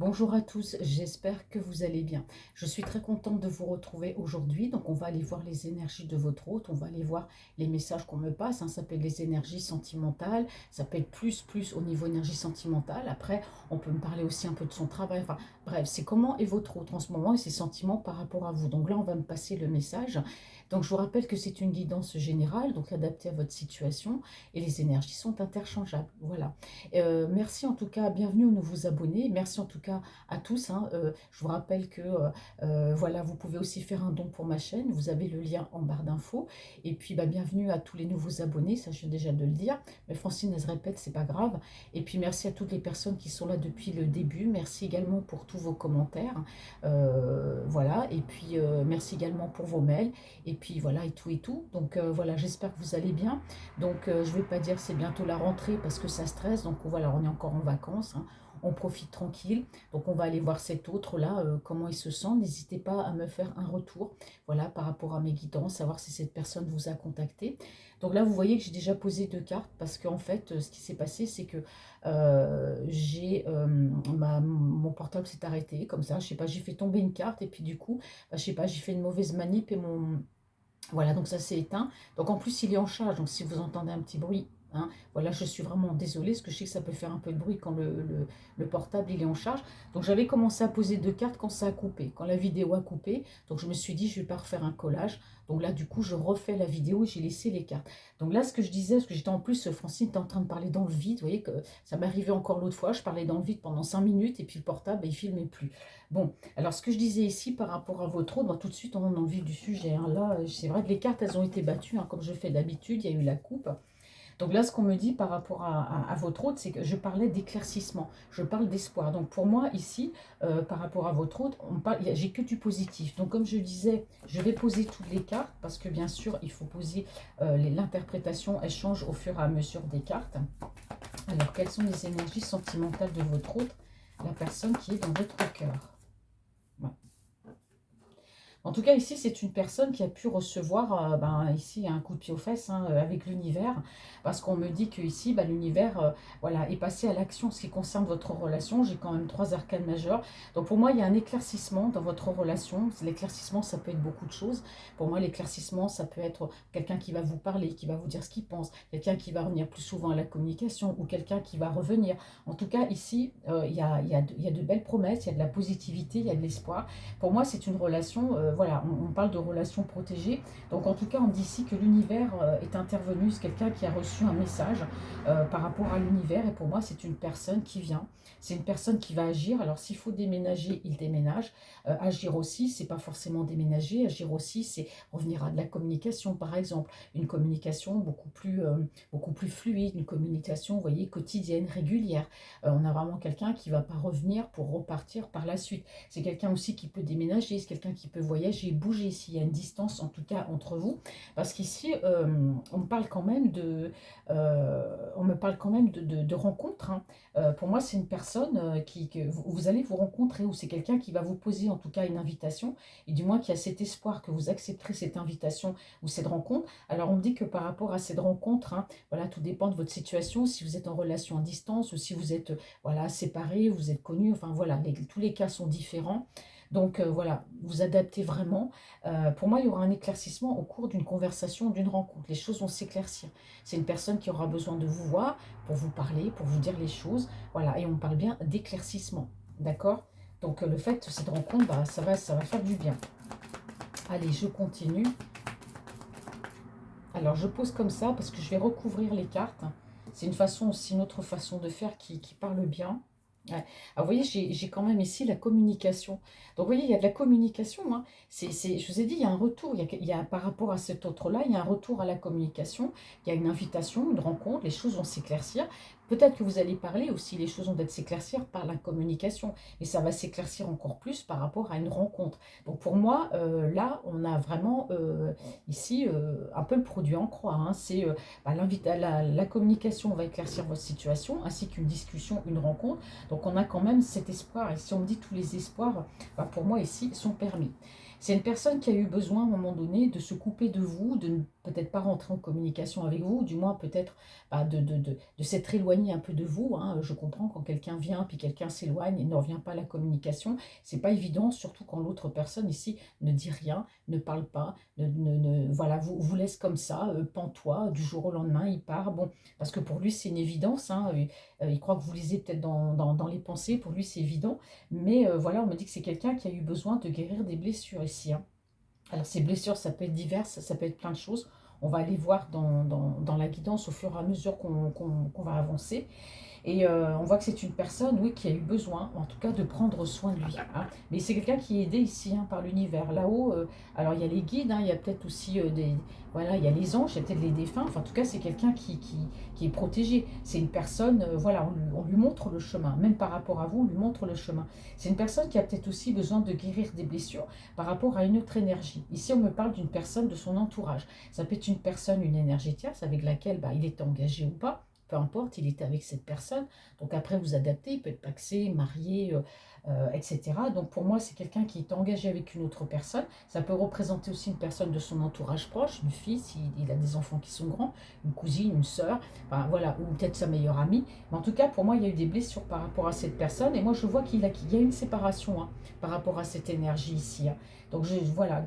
Bonjour à tous, j'espère que vous allez bien. Je suis très contente de vous retrouver aujourd'hui. Donc, on va aller voir les énergies de votre hôte, on va aller voir les messages qu'on me passe. Ça peut être les énergies sentimentales, ça peut être plus au niveau énergie sentimentale. Après, on peut me parler aussi un peu de son travail. Enfin, bref, c'est comment est votre hôte en ce moment et ses sentiments par rapport à vous. Donc là, on va me passer le message. Donc, je vous rappelle que c'est une guidance générale, donc adaptée à votre situation et les énergies sont interchangeables. Voilà. Merci en tout cas, bienvenue aux nouveaux abonnés. Merci en tout cas à tous, hein. Je vous rappelle que voilà, vous pouvez aussi faire un don pour ma chaîne. Vous avez le lien en barre d'infos. Et puis bienvenue à tous les nouveaux abonnés, ça je viens déjà de le dire. Mais Francine, elle se répète, c'est pas grave. Et puis merci à toutes les personnes qui sont là depuis le début. Merci également pour tous vos commentaires. Voilà. Et puis merci également pour vos mails. Et puis voilà, et tout et tout. Donc voilà, j'espère que vous allez bien. Donc, je ne vais pas dire c'est bientôt la rentrée parce que ça stresse. Donc, voilà, on est encore en vacances, hein. On profite tranquille. Donc, on va aller voir cet autre-là, comment il se sent. N'hésitez pas à me faire un retour, voilà, par rapport à mes guidances, savoir si cette personne vous a contacté. Donc là, vous voyez que j'ai déjà posé deux cartes parce qu'en fait, ce qui s'est passé, c'est que mon portable s'est arrêté comme ça. Je sais pas, j'ai fait tomber une carte et puis du coup, je sais pas, j'ai fait une mauvaise manip et voilà, donc ça s'est éteint. Donc en plus, il est en charge. Donc si vous entendez un petit bruit, hein, voilà, je suis vraiment désolée, parce que je sais que ça peut faire un peu de bruit quand le portable il est en charge. Donc j'avais commencé à poser deux cartes quand ça a coupé, quand la vidéo a coupé. Donc je me suis dit, je vais pas refaire un collage. Donc là, du coup, je refais la vidéo et j'ai laissé les cartes. Donc là, ce que je disais, parce que j'étais en plus, Francine était en train de parler dans le vide. Vous voyez que ça m'est arrivé encore l'autre fois. Je parlais dans le vide pendant 5 minutes et puis le portable, il filmait plus. Bon, alors ce que je disais ici par rapport à votre autre, tout de suite on est dans le vif du sujet, hein. Là, c'est vrai que les cartes, elles ont été battues, hein, comme je fais d'habitude, il y a eu la coupe. Donc là, ce qu'on me dit par rapport à votre autre, c'est que je parlais d'éclaircissement, je parle d'espoir. Donc pour moi, ici, par rapport à votre autre, j'ai que du positif. Donc comme je disais, je vais poser toutes les cartes, parce que bien sûr, il faut poser l'interprétation, elle change au fur et à mesure des cartes. Alors, quelles sont les énergies sentimentales de votre autre, la personne qui est dans votre cœur? Ouais. En tout cas, ici, c'est une personne qui a pu recevoir, ici, un coup de pied aux fesses, hein, avec l'univers, parce qu'on me dit que ici, l'univers, voilà, est passé à l'action en ce qui concerne votre relation. J'ai quand même trois arcanes majeures. Donc, pour moi, il y a un éclaircissement dans votre relation. L'éclaircissement, ça peut être beaucoup de choses. Pour moi, l'éclaircissement, ça peut être quelqu'un qui va vous parler, qui va vous dire ce qu'il pense, quelqu'un qui va revenir plus souvent à la communication, ou quelqu'un qui va revenir. En tout cas, ici, il y a de belles promesses, il y a de la positivité, il y a de l'espoir. Pour moi, c'est une relation, voilà, on parle de relation protégée. Donc, en tout cas, on dit ici que l'univers est intervenu. C'est quelqu'un qui a reçu un message par rapport à l'univers. Et pour moi, c'est une personne qui vient. C'est une personne qui va agir. Alors, s'il faut déménager, il déménage. Agir aussi, c'est pas forcément déménager. Agir aussi, c'est revenir à de la communication, par exemple. Une communication beaucoup plus fluide, une communication, vous voyez, quotidienne, régulière. On a vraiment quelqu'un qui va pas revenir pour repartir par la suite. C'est quelqu'un aussi qui peut déménager, c'est quelqu'un qui peut voyager, bouger s'il y a une distance en tout cas entre vous. Parce qu'ici, on me parle quand même de rencontres, hein. Pour moi, c'est une personne que vous allez vous rencontrer, ou c'est quelqu'un qui va vous poser en tout cas une invitation, et du moins qui a cet espoir que vous accepterez cette invitation ou cette rencontre. Alors on me dit que par rapport à cette rencontre, hein, voilà, tout dépend de votre situation, si vous êtes en relation à distance ou si vous êtes voilà, séparés, vous êtes connus, enfin voilà, tous les cas sont différents. Donc voilà, vous adaptez vraiment. Pour moi, il y aura un éclaircissement au cours d'une conversation, d'une rencontre. Les choses vont s'éclaircir. C'est une personne qui aura besoin de vous voir pour vous parler, pour vous dire les choses. Voilà, et on parle bien d'éclaircissement. D'accord? Donc le fait de cette rencontre, ça va faire du bien. Allez, je continue. Alors je pose comme ça parce que je vais recouvrir les cartes. C'est une façon aussi, une autre façon de faire qui parle bien. Ouais. Alors, vous voyez, j'ai quand même ici la communication. Donc, vous voyez, il y a de la communication, hein. Je vous ai dit, il y a un retour. Par rapport à cet autre-là, il y a un retour à la communication. Il y a une invitation, une rencontre. Les choses vont s'éclaircir. Peut-être que vous allez parler aussi, les choses vont peut-être s'éclaircir par la communication. Mais ça va s'éclaircir encore plus par rapport à une rencontre. Donc, pour moi, là, on a vraiment ici un peu le produit en croix, hein. C'est la communication va éclaircir votre situation, ainsi qu'une discussion, une rencontre. Donc on a quand même cet espoir, et si on me dit tous les espoirs, pour moi ici, sont permis. C'est une personne qui a eu besoin à un moment donné de se couper de vous, peut-être pas rentrer en communication avec vous, du moins peut-être bah, de s'être éloigné un peu de vous, hein. Je comprends quand quelqu'un vient, puis quelqu'un s'éloigne et ne revient pas à la communication. C'est pas évident, surtout quand l'autre personne ici ne dit rien, ne parle pas, voilà, vous laisse comme ça, pantois, du jour au lendemain, il part. Bon, parce que pour lui, c'est une évidence, hein, il croit que vous lisez peut-être dans les pensées, pour lui, c'est évident. Mais voilà, on me dit que c'est quelqu'un qui a eu besoin de guérir des blessures ici, hein. Alors ces blessures, ça peut être diverses, ça peut être plein de choses. On va aller voir dans la guidance au fur et à mesure qu'on va avancer. Et on voit que c'est une personne, oui, qui a eu besoin, en tout cas, de prendre soin de lui, hein. Mais c'est quelqu'un qui est aidé ici, hein, par l'univers. Là-haut, alors il y a les guides, hein, il y a peut-être aussi voilà, il y a les anges, il y a peut-être les défunts. Enfin, en tout cas, c'est quelqu'un qui est protégé. C'est une personne, voilà, on lui montre le chemin. Même par rapport à vous, on lui montre le chemin. C'est une personne qui a peut-être aussi besoin de guérir des blessures par rapport à une autre énergie. Ici, on me parle d'une personne de son entourage. Ça peut être une personne, une énergie tierce avec laquelle bah, il est engagé ou pas. Peu importe, il était avec cette personne. Donc après, vous adaptez, il peut être paxé, marié, etc. Donc pour moi, c'est quelqu'un qui est engagé avec une autre personne. Ça peut représenter aussi une personne de son entourage proche, une fille, s'il a des enfants qui sont grands, une cousine, une sœur, enfin, voilà, ou peut-être sa meilleure amie. Mais en tout cas, pour moi, il y a eu des blessures par rapport à cette personne. Et moi, je vois qu'il y a une séparation, hein, par rapport à cette énergie ici, hein. Donc voilà,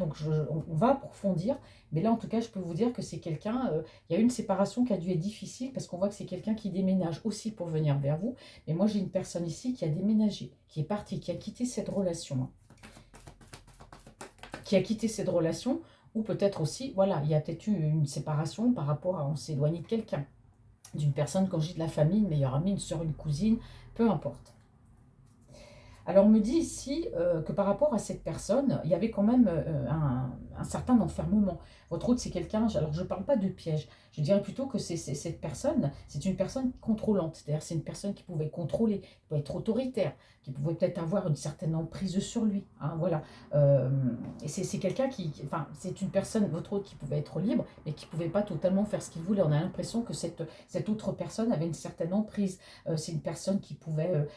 on va approfondir. Mais là, en tout cas, je peux vous dire que c'est quelqu'un, il y a une séparation qui a dû être difficile parce qu'on voit que c'est quelqu'un qui déménage aussi pour venir vers vous. Mais moi, j'ai une personne ici qui a déménagé, qui est partie, qui a quitté cette relation, hein. Qui a quitté cette relation, ou peut-être aussi, voilà, il y a peut-être eu une séparation par rapport à on s'est éloigné de quelqu'un, d'une personne, quand je dis de la famille, une meilleure amie, une soeur, une cousine, peu importe. Alors on me dit ici que par rapport à cette personne, il y avait quand même un certain enfermement. Votre hôte, c'est quelqu'un, alors je ne parle pas de piège, je dirais plutôt que cette personne, c'est une personne contrôlante, c'est-à-dire c'est une personne qui pouvait contrôler, qui pouvait être autoritaire, qui pouvait peut-être avoir une certaine emprise sur lui, hein, voilà. Euh, et c'est quelqu'un enfin, c'est une personne, votre hôte, qui pouvait être libre, mais qui ne pouvait pas totalement faire ce qu'il voulait. On a l'impression que cette autre personne avait une certaine emprise. C'est une personne qui pouvait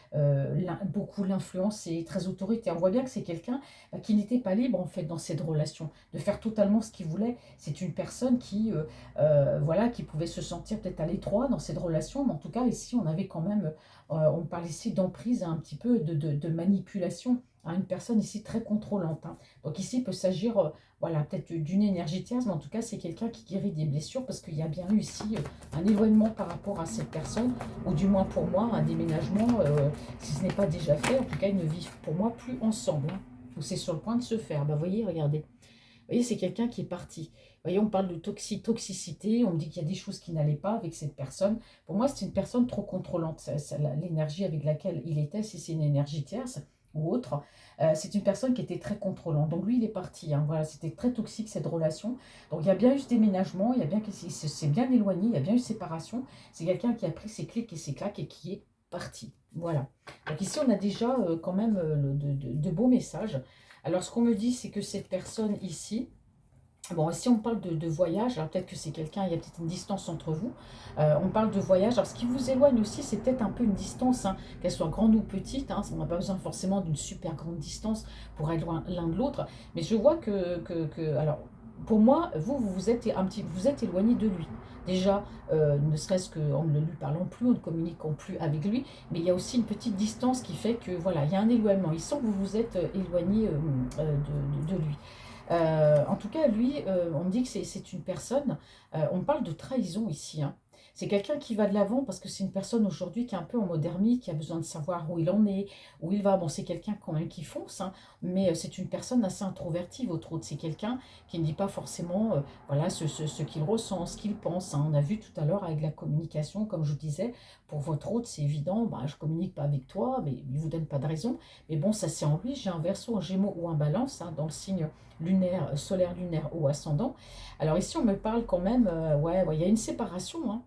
beaucoup l'influence est très autoritaire. On voit bien que c'est quelqu'un qui n'était pas libre en fait dans cette relation, de faire totalement ce qu'il voulait. C'est une personne voilà, qui pouvait se sentir peut-être à l'étroit dans cette relation, mais en tout cas ici on avait quand même, on parle ici d'emprise, un petit peu de manipulation, à une personne ici très contrôlante, hein. Donc ici il peut s'agir, voilà, peut-être d'une énergie tierce, mais en tout cas c'est quelqu'un qui guérit des blessures parce qu'il y a bien eu ici un éloignement par rapport à cette personne, ou du moins pour moi un déménagement. Si ce n'est pas déjà fait, en tout cas, ils ne vivent pour moi plus ensemble, hein. Ou c'est sur le point de se faire. Bah, vous voyez, regardez. Vous voyez, c'est quelqu'un qui est parti. Vous voyez, on parle de toxicité, on me dit qu'il y a des choses qui n'allaient pas avec cette personne. Pour moi, c'est une personne trop contrôlante. L'énergie avec laquelle il était, si c'est une énergie tierce ou autre, c'est une personne qui était très contrôlante. Donc lui, il est parti, hein. Voilà, c'était très toxique cette relation. Donc il y a bien eu ce déménagement, il y a bien qu'il s'est bien éloigné, il y a bien eu séparation. C'est quelqu'un qui a pris ses clics et ses claques et qui est parti. Voilà. Donc ici, on a déjà quand même de beaux messages. Alors, ce qu'on me dit, c'est que cette personne ici, bon, ici on parle de voyage, alors peut-être que c'est quelqu'un, il y a peut-être une distance entre vous. On parle de voyage, alors ce qui vous éloigne aussi, c'est peut-être un peu une distance, hein, qu'elle soit grande ou petite, hein, on n'a pas besoin forcément d'une super grande distance pour être loin l'un de l'autre, mais je vois alors, pour moi, vous êtes vous êtes éloigné de lui. Déjà, ne serait-ce qu'en ne lui parlant plus, en ne communiquant plus avec lui, mais il y a aussi une petite distance qui fait que, voilà, il y a un éloignement. Il sent que vous vous êtes éloigné de lui. En tout cas, lui, on me dit que c'est une personne, on parle de trahison ici, hein. C'est quelqu'un qui va de l'avant parce que c'est une personne aujourd'hui qui est un peu en mode ermite, qui a besoin de savoir où il en est, où il va. Bon, c'est quelqu'un quand même qui fonce, hein, mais c'est une personne assez introvertie, votre autre. C'est quelqu'un qui ne dit pas forcément voilà, ce qu'il ressent, ce qu'il pense, hein. On a vu tout à l'heure avec la communication, comme je vous disais, pour votre autre, c'est évident, bah, je ne communique pas avec toi, mais il ne vous donne pas de raison. Mais bon, ça c'est en lui, j'ai un verso, un gémeaux ou un balance, hein, dans le signe lunaire, solaire lunaire ou ascendant. Alors ici, on me parle quand même, ouais, il y a une séparation, hein.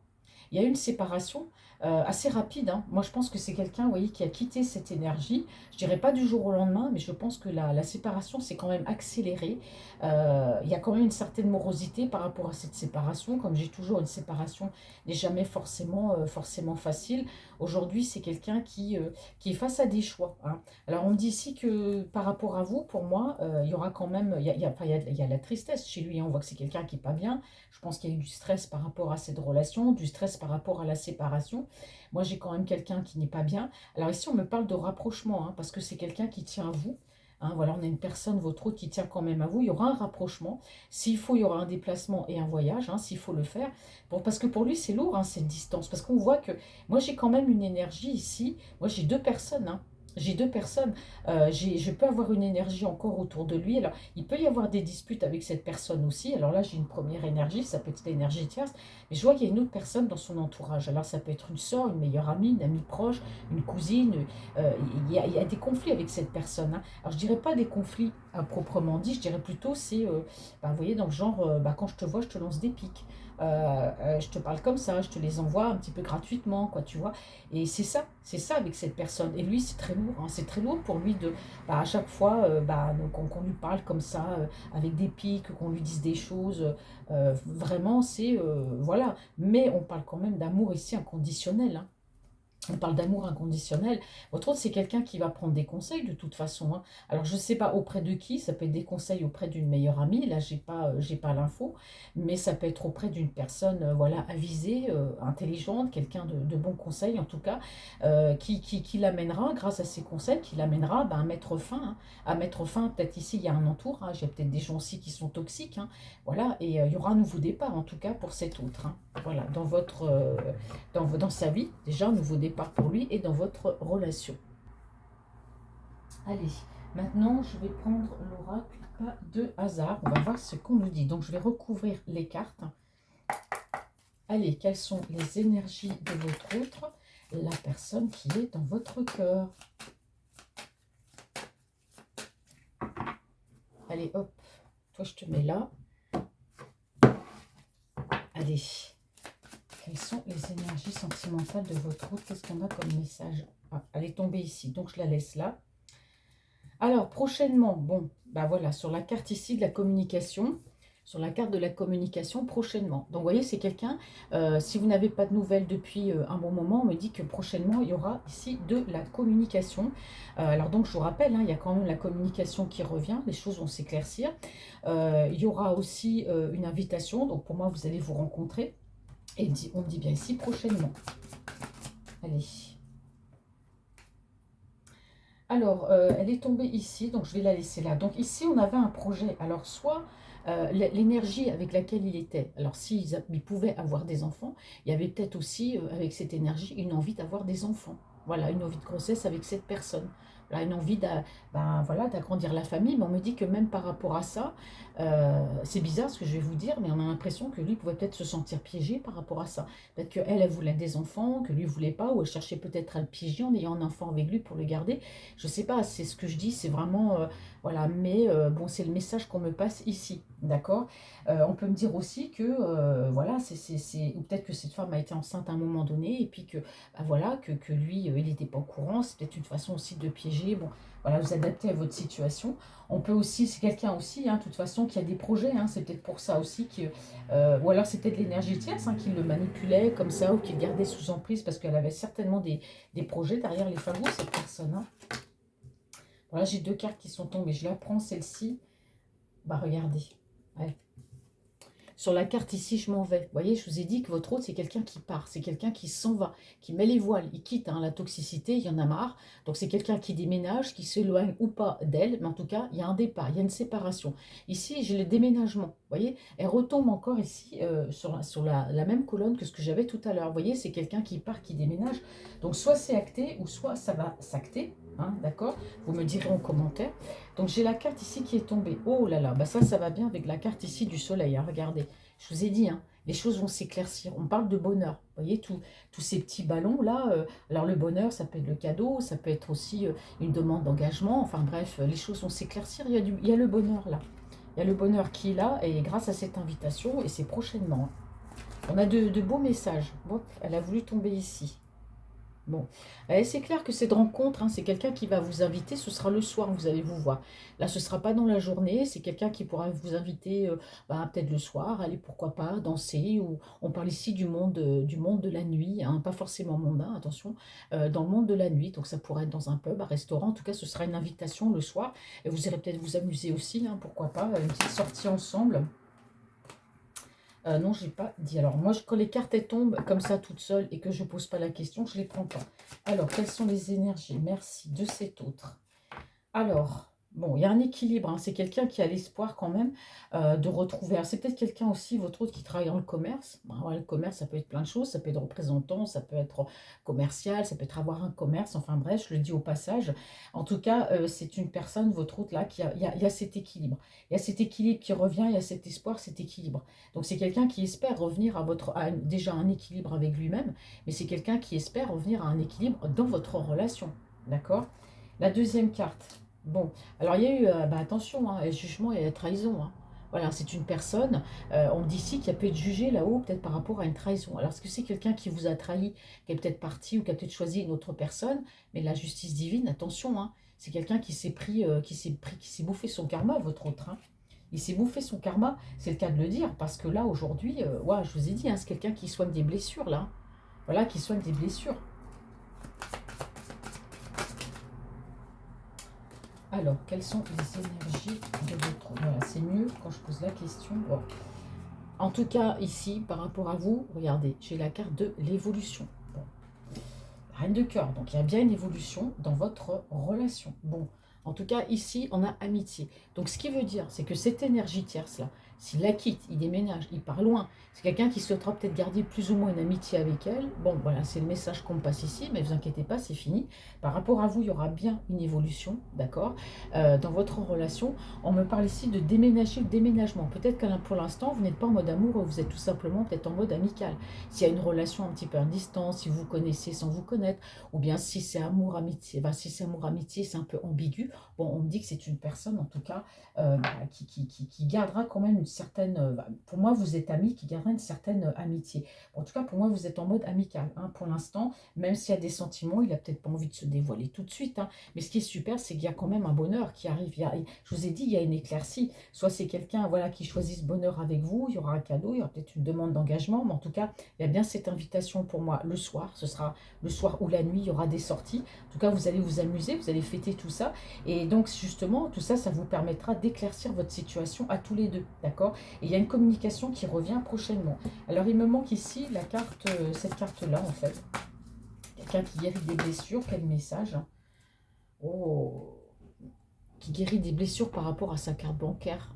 Il y a une séparation. assez rapide, hein. Moi, je pense que c'est quelqu'un, vous voyez, qui a quitté cette énergie. Je dirais pas du jour au lendemain, mais je pense que la séparation s'est quand même accélérée. Il y a quand même une certaine morosité par rapport à cette séparation. Comme j'ai toujours, une séparation n'est jamais forcément facile. Aujourd'hui, c'est quelqu'un qui est face à des choix, hein. Alors, on me dit ici que par rapport à vous, pour moi, il y aura quand même, enfin, il y a la tristesse chez lui, hein. On voit que c'est quelqu'un qui n'est pas bien. Je pense qu'il y a eu du stress par rapport à cette relation, du stress par rapport à la séparation. Moi, j'ai quand même quelqu'un qui n'est pas bien. Alors ici, on me parle de rapprochement, hein, parce que c'est quelqu'un qui tient à vous. Hein, voilà, on a une personne, votre autre, qui tient quand même à vous. Il y aura un rapprochement. S'il faut, il y aura un déplacement et un voyage, hein, s'il faut le faire. Bon, parce que pour lui, c'est lourd, hein, cette distance. Parce qu'on voit que moi, j'ai quand même une énergie ici. Moi, j'ai deux personnes, hein. J'ai deux personnes. Je peux avoir une énergie encore autour de lui. Alors, il peut y avoir des disputes avec cette personne aussi. Alors là, j'ai une première énergie, ça peut être l'énergie tierce. Mais je vois qu'il y a une autre personne dans son entourage. Alors, ça peut être une soeur, une meilleure amie, une amie proche, une cousine. euh, il y a des conflits avec cette personne, hein. Alors, je dirais pas des conflits à proprement dit, je dirais plutôt, c'est, bah, vous voyez, dans le genre, bah, quand je te vois, je te lance des pics. Je te parle comme ça, je te les envoie un petit peu gratuitement, quoi, tu vois. Et c'est ça avec cette personne. Et lui, c'est très lourd, hein. C'est très lourd pour lui de, bah, à chaque fois, bah, qu'on lui parle comme ça, avec des pics, qu'on lui dise des choses. Vraiment, c'est, voilà. Mais on parle quand même d'amour ici inconditionnel, hein. On parle d'amour inconditionnel. Votre autre, c'est quelqu'un qui va prendre des conseils de toute façon, hein. Alors, je ne sais pas auprès de qui, ça peut être des conseils auprès d'une meilleure amie, là, j'ai pas l'info, mais ça peut être auprès d'une personne, voilà, avisée, intelligente, quelqu'un de bon conseil en tout cas, qui l'amènera, grâce à ses conseils, qui l'amènera, ben, à mettre fin, peut-être ici, il y a un entour, hein, j'ai peut-être des gens aussi qui sont toxiques, hein, voilà, et il y aura un nouveau départ en tout cas pour cet autre, hein, voilà, dans sa vie, déjà un nouveau départ pour lui et dans votre relation. Allez, maintenant je vais prendre l'oracle de hasard. On va voir ce qu'on nous dit. Donc je vais recouvrir les cartes. Allez, quelles sont les énergies de votre autre, la personne qui est dans votre cœur. Allez, hop, toi je te mets là. Allez, quelles sont les énergies sentimentales de votre autre? Qu'est-ce qu'on a comme message? Ah, elle est tombée ici, donc je la laisse là. Alors, prochainement, bon, bah voilà, sur la carte ici de la communication, sur la carte de la communication, prochainement. Donc, vous voyez, c'est quelqu'un, si vous n'avez pas de nouvelles depuis un bon moment, on me dit que prochainement, il y aura ici de la communication. Alors, donc, je vous rappelle, hein, il y a quand même la communication qui revient, les choses vont s'éclaircir. Il y aura aussi une invitation, donc pour moi, vous allez vous rencontrer. Et on me dit bien ici, prochainement. Allez. Alors, elle est tombée ici, donc je vais la laisser là. Donc ici, on avait un projet. Alors, soit l'énergie avec laquelle il était. Alors, s'il pouvait avoir des enfants, il y avait peut-être aussi, avec cette énergie, une envie d'avoir des enfants. Voilà, une envie de grossesse avec cette personne. Voilà, une envie ben, voilà, d'agrandir la famille. Mais on me dit que même par rapport à ça, c'est bizarre ce que je vais vous dire, mais on a l'impression que lui pouvait peut-être se sentir piégé par rapport à ça. Peut-être qu'elle, elle voulait des enfants, que lui ne voulait pas, ou elle cherchait peut-être à le piéger en ayant un enfant avec lui pour le garder. Je sais pas, c'est ce que je dis, c'est vraiment, voilà, mais bon, c'est le message qu'on me passe ici, d'accord. On peut me dire aussi que, voilà, ou peut-être que cette femme a été enceinte à un moment donné, et puis que, bah, voilà, que lui, il n'était pas au courant, c'est peut-être une façon aussi de piéger, bon, voilà, vous adaptez à votre situation. On peut aussi, c'est quelqu'un aussi, hein, de toute façon, qui a des projets, hein, c'est peut-être pour ça aussi, ou alors c'est peut-être l'énergie tierce, hein, qui le manipulait comme ça, ou qui le gardait sous emprise, parce qu'elle avait certainement des projets derrière les fagots, cette personne, hein. Voilà, j'ai deux cartes qui sont tombées. Je la prends, celle-ci. Bah, regardez. Ouais. Sur la carte ici, je m'en vais. Vous voyez, je vous ai dit que votre autre, c'est quelqu'un qui part. C'est quelqu'un qui s'en va, qui met les voiles. Il quitte, hein, la toxicité, il y en a marre. Donc, c'est quelqu'un qui déménage, qui s'éloigne ou pas d'elle. Mais en tout cas, il y a un départ, il y a une séparation. Ici, j'ai le déménagement. Vous voyez, elle retombe encore ici sur la même colonne que ce que j'avais tout à l'heure. Vous voyez, c'est quelqu'un qui part, qui déménage. Donc, soit c'est acté ou soit ça va s'acter. Hein, d'accord? Vous me direz en commentaire. Donc j'ai la carte ici qui est tombée. Oh là là, bah ça va bien avec la carte ici du soleil, hein, regardez. Je vous ai dit, hein, les choses vont s'éclaircir. On parle de bonheur. Vous voyez, tous ces petits ballons là. Alors le bonheur, ça peut être le cadeau, ça peut être aussi une demande d'engagement. Enfin bref, les choses vont s'éclaircir. Il y a le bonheur là. Il y a le bonheur qui est là et grâce à cette invitation, et c'est prochainement, hein. On a de beaux messages. Bon, elle a voulu tomber ici. Bon, c'est clair que cette rencontre, hein, c'est quelqu'un qui va vous inviter, ce sera le soir, vous allez vous voir. Là, ce ne sera pas dans la journée, c'est quelqu'un qui pourra vous inviter peut-être le soir, allez, pourquoi pas, danser, ou on parle ici du monde de la nuit, hein, pas forcément mondain, attention, dans le monde de la nuit, donc ça pourrait être dans un pub, un restaurant, en tout cas, ce sera une invitation le soir, et vous irez peut-être vous amuser aussi, hein, pourquoi pas, une petite sortie ensemble. Non, j'ai pas dit. Alors, moi, quand les cartes elles tombent comme ça, toutes seules, et que je pose pas la question, je les prends pas. Alors, quelles sont les énergies? Merci de cet autre. Alors, bon, il y a un équilibre, hein. C'est quelqu'un qui a l'espoir quand même de retrouver. Alors, c'est peut-être quelqu'un aussi, votre autre, qui travaille dans le commerce. Bon, ouais, le commerce, ça peut être plein de choses. Ça peut être représentant, ça peut être commercial, ça peut être avoir un commerce. Enfin bref, je le dis au passage. En tout cas, c'est une personne, votre autre, là, il y a cet équilibre. Il y a cet équilibre qui revient, il y a cet espoir, cet équilibre. Donc, c'est quelqu'un qui espère revenir déjà un équilibre avec lui-même, mais c'est quelqu'un qui espère revenir à un équilibre dans votre relation. D'accord? La deuxième carte. Bon, alors il y a eu, attention, hein, jugement et trahison, hein. Voilà, c'est une personne, on dit ici qu'il a pu être jugé là-haut, peut-être par rapport à une trahison. Alors, est-ce que c'est quelqu'un qui vous a trahi, qui est peut-être parti ou qui a peut-être choisi une autre personne? Mais la justice divine, attention, hein, c'est quelqu'un qui s'est bouffé son karma, votre autre, hein. Il s'est bouffé son karma, c'est le cas de le dire, parce que là, aujourd'hui, ouais, je vous ai dit, hein, c'est quelqu'un qui soigne des blessures, là. Voilà, qui soigne des blessures. Alors, quelles sont les énergies de votre... Voilà, c'est mieux quand je pose la question. Bon. En tout cas, ici, par rapport à vous, regardez, j'ai la carte de l'évolution. Bon. Reine de cœur, donc il y a bien une évolution dans votre relation. Bon, en tout cas, ici, on a amitié. Donc, ce qui veut dire, c'est que cette énergie tierce-là, s'il la quitte, il déménage, il part loin, c'est quelqu'un qui souhaitera peut-être garder plus ou moins une amitié avec elle. Bon, voilà, c'est le message qu'on me passe ici, mais ne vous inquiétez pas, c'est fini. Par rapport à vous, il y aura bien une évolution, d'accord, dans votre relation. On me parle ici de déménager, le déménagement. Peut-être que pour l'instant, vous n'êtes pas en mode amoureux, vous êtes tout simplement peut-être en mode amical. S'il y a une relation un petit peu à distance, si vous connaissez sans vous connaître, ou bien si c'est amour, amitié, si c'est amour, amitié, c'est un peu ambigu. Bon, on me dit que c'est une personne, en tout cas, qui gardera quand même une certaine... pour moi, vous êtes amis, qui gardera une certaine amitié. Bon, en tout cas, pour moi, vous êtes en mode amical, hein, pour l'instant. Même s'il y a des sentiments, il n'a peut-être pas envie de se dévoiler tout de suite, hein. Mais ce qui est super, c'est qu'il y a quand même un bonheur qui arrive. Je vous ai dit, il y a une éclaircie. Soit c'est quelqu'un, voilà, qui choisit ce bonheur avec vous, il y aura un cadeau, il y aura peut-être une demande d'engagement, mais en tout cas, il y a bien cette invitation pour moi le soir. Ce sera le soir ou la nuit, il y aura des sorties. En tout cas, vous allez vous amuser, vous allez fêter tout ça. Et donc, justement, tout ça, ça vous permettra d'éclaircir votre situation à tous les deux, d'accord? Et il y a une communication qui revient prochainement. Alors, il me manque ici la carte, cette carte-là, en fait. Quelqu'un qui guérit des blessures, quel message, hein. Oh, qui guérit des blessures par rapport à sa carte bancaire.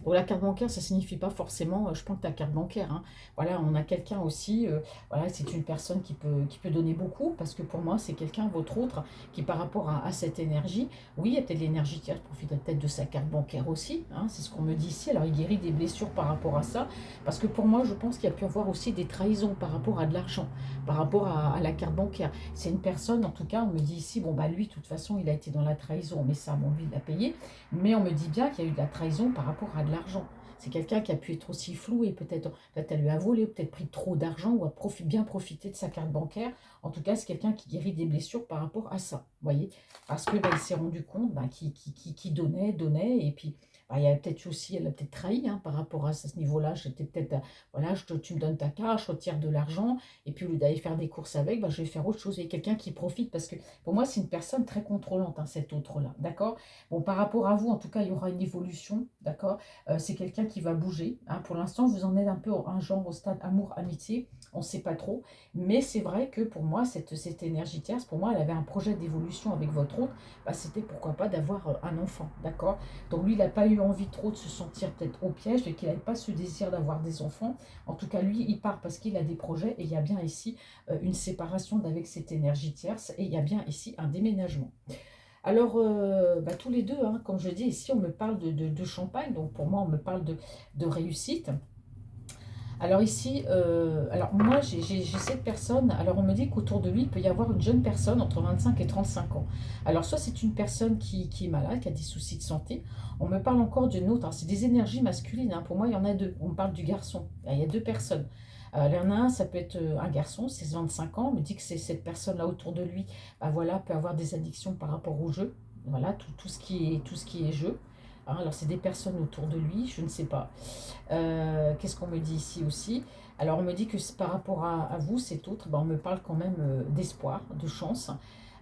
Bon, la carte bancaire, ça signifie pas forcément, je prends ta carte bancaire, hein. Voilà, on a quelqu'un aussi, voilà, c'est une personne qui peut donner beaucoup, parce que pour moi, c'est quelqu'un, votre autre, qui par rapport à cette énergie, oui, il y a peut-être l'énergie qui profite peut-être de sa carte bancaire aussi, hein, c'est ce qu'on me dit ici. Alors, il guérit des blessures par rapport à ça, parce que pour moi, je pense qu'il y a pu avoir aussi des trahisons par rapport à de l'argent, par rapport à la carte bancaire. C'est une personne, en tout cas, on me dit ici, bon, bah lui, de toute façon, il a été dans la trahison, mais ça, bon, lui, il l'a payé, mais on me dit bien qu'il y a eu de la trahison par rapport à de l'argent. C'est quelqu'un qui a pu être aussi flou et peut-être elle lui a volé, peut-être pris trop d'argent ou a bien profité de sa carte bancaire. En tout cas, c'est quelqu'un qui guérit des blessures par rapport à ça, voyez. Parce que il s'est rendu compte qui donnait, et puis il y a peut-être aussi, elle a peut-être trahi, hein, par rapport à ce niveau-là. J'étais peut-être, voilà, tu me donnes ta carte, je retire de l'argent, et puis au lieu d'aller faire des courses avec, je vais faire autre chose. Il y a quelqu'un qui profite, parce que pour moi, c'est une personne très contrôlante, hein, cet autre-là, d'accord? Bon, par rapport à vous, en tout cas, il y aura une évolution, d'accord? C'est quelqu'un qui va bouger, hein. Pour l'instant, vous en êtes un peu un genre au stade amour-amitié, on ne sait pas trop. Mais c'est vrai que pour moi, cette énergie tierce, pour moi, elle avait un projet d'évolution avec votre autre. C'était pourquoi pas d'avoir un enfant, d'accord? Donc lui, il n'a pas eu envie trop de se sentir peut-être au piège et qu'il n'avait pas ce désir d'avoir des enfants. En tout cas, lui, il part parce qu'il a des projets, et il y a bien ici une séparation d'avec cette énergie tierce, et il y a bien ici un déménagement. Alors, tous les deux, hein, comme je dis, ici, on me parle de champagne, donc pour moi, on me parle de réussite. Alors ici, alors moi, j'ai cette personne, alors on me dit qu'autour de lui, il peut y avoir une jeune personne entre 25 et 35 ans. Alors, soit c'est une personne qui est malade, qui a des soucis de santé. On me parle encore d'une autre, c'est des énergies masculines, hein. Pour moi, il y en a deux. On me parle du garçon, il y a deux personnes. Il y en a un, ça peut être un garçon, c'est 25 ans, on me dit que c'est cette personne-là autour de lui, bah voilà, peut avoir des addictions par rapport au jeu. Voilà, tout ce qui est jeu. Hein, alors, c'est des personnes autour de lui, je ne sais pas. Qu'est-ce qu'on me dit ici aussi? Alors, on me dit que par rapport à vous, cet autre, ben, on me parle quand même d'espoir, de chance.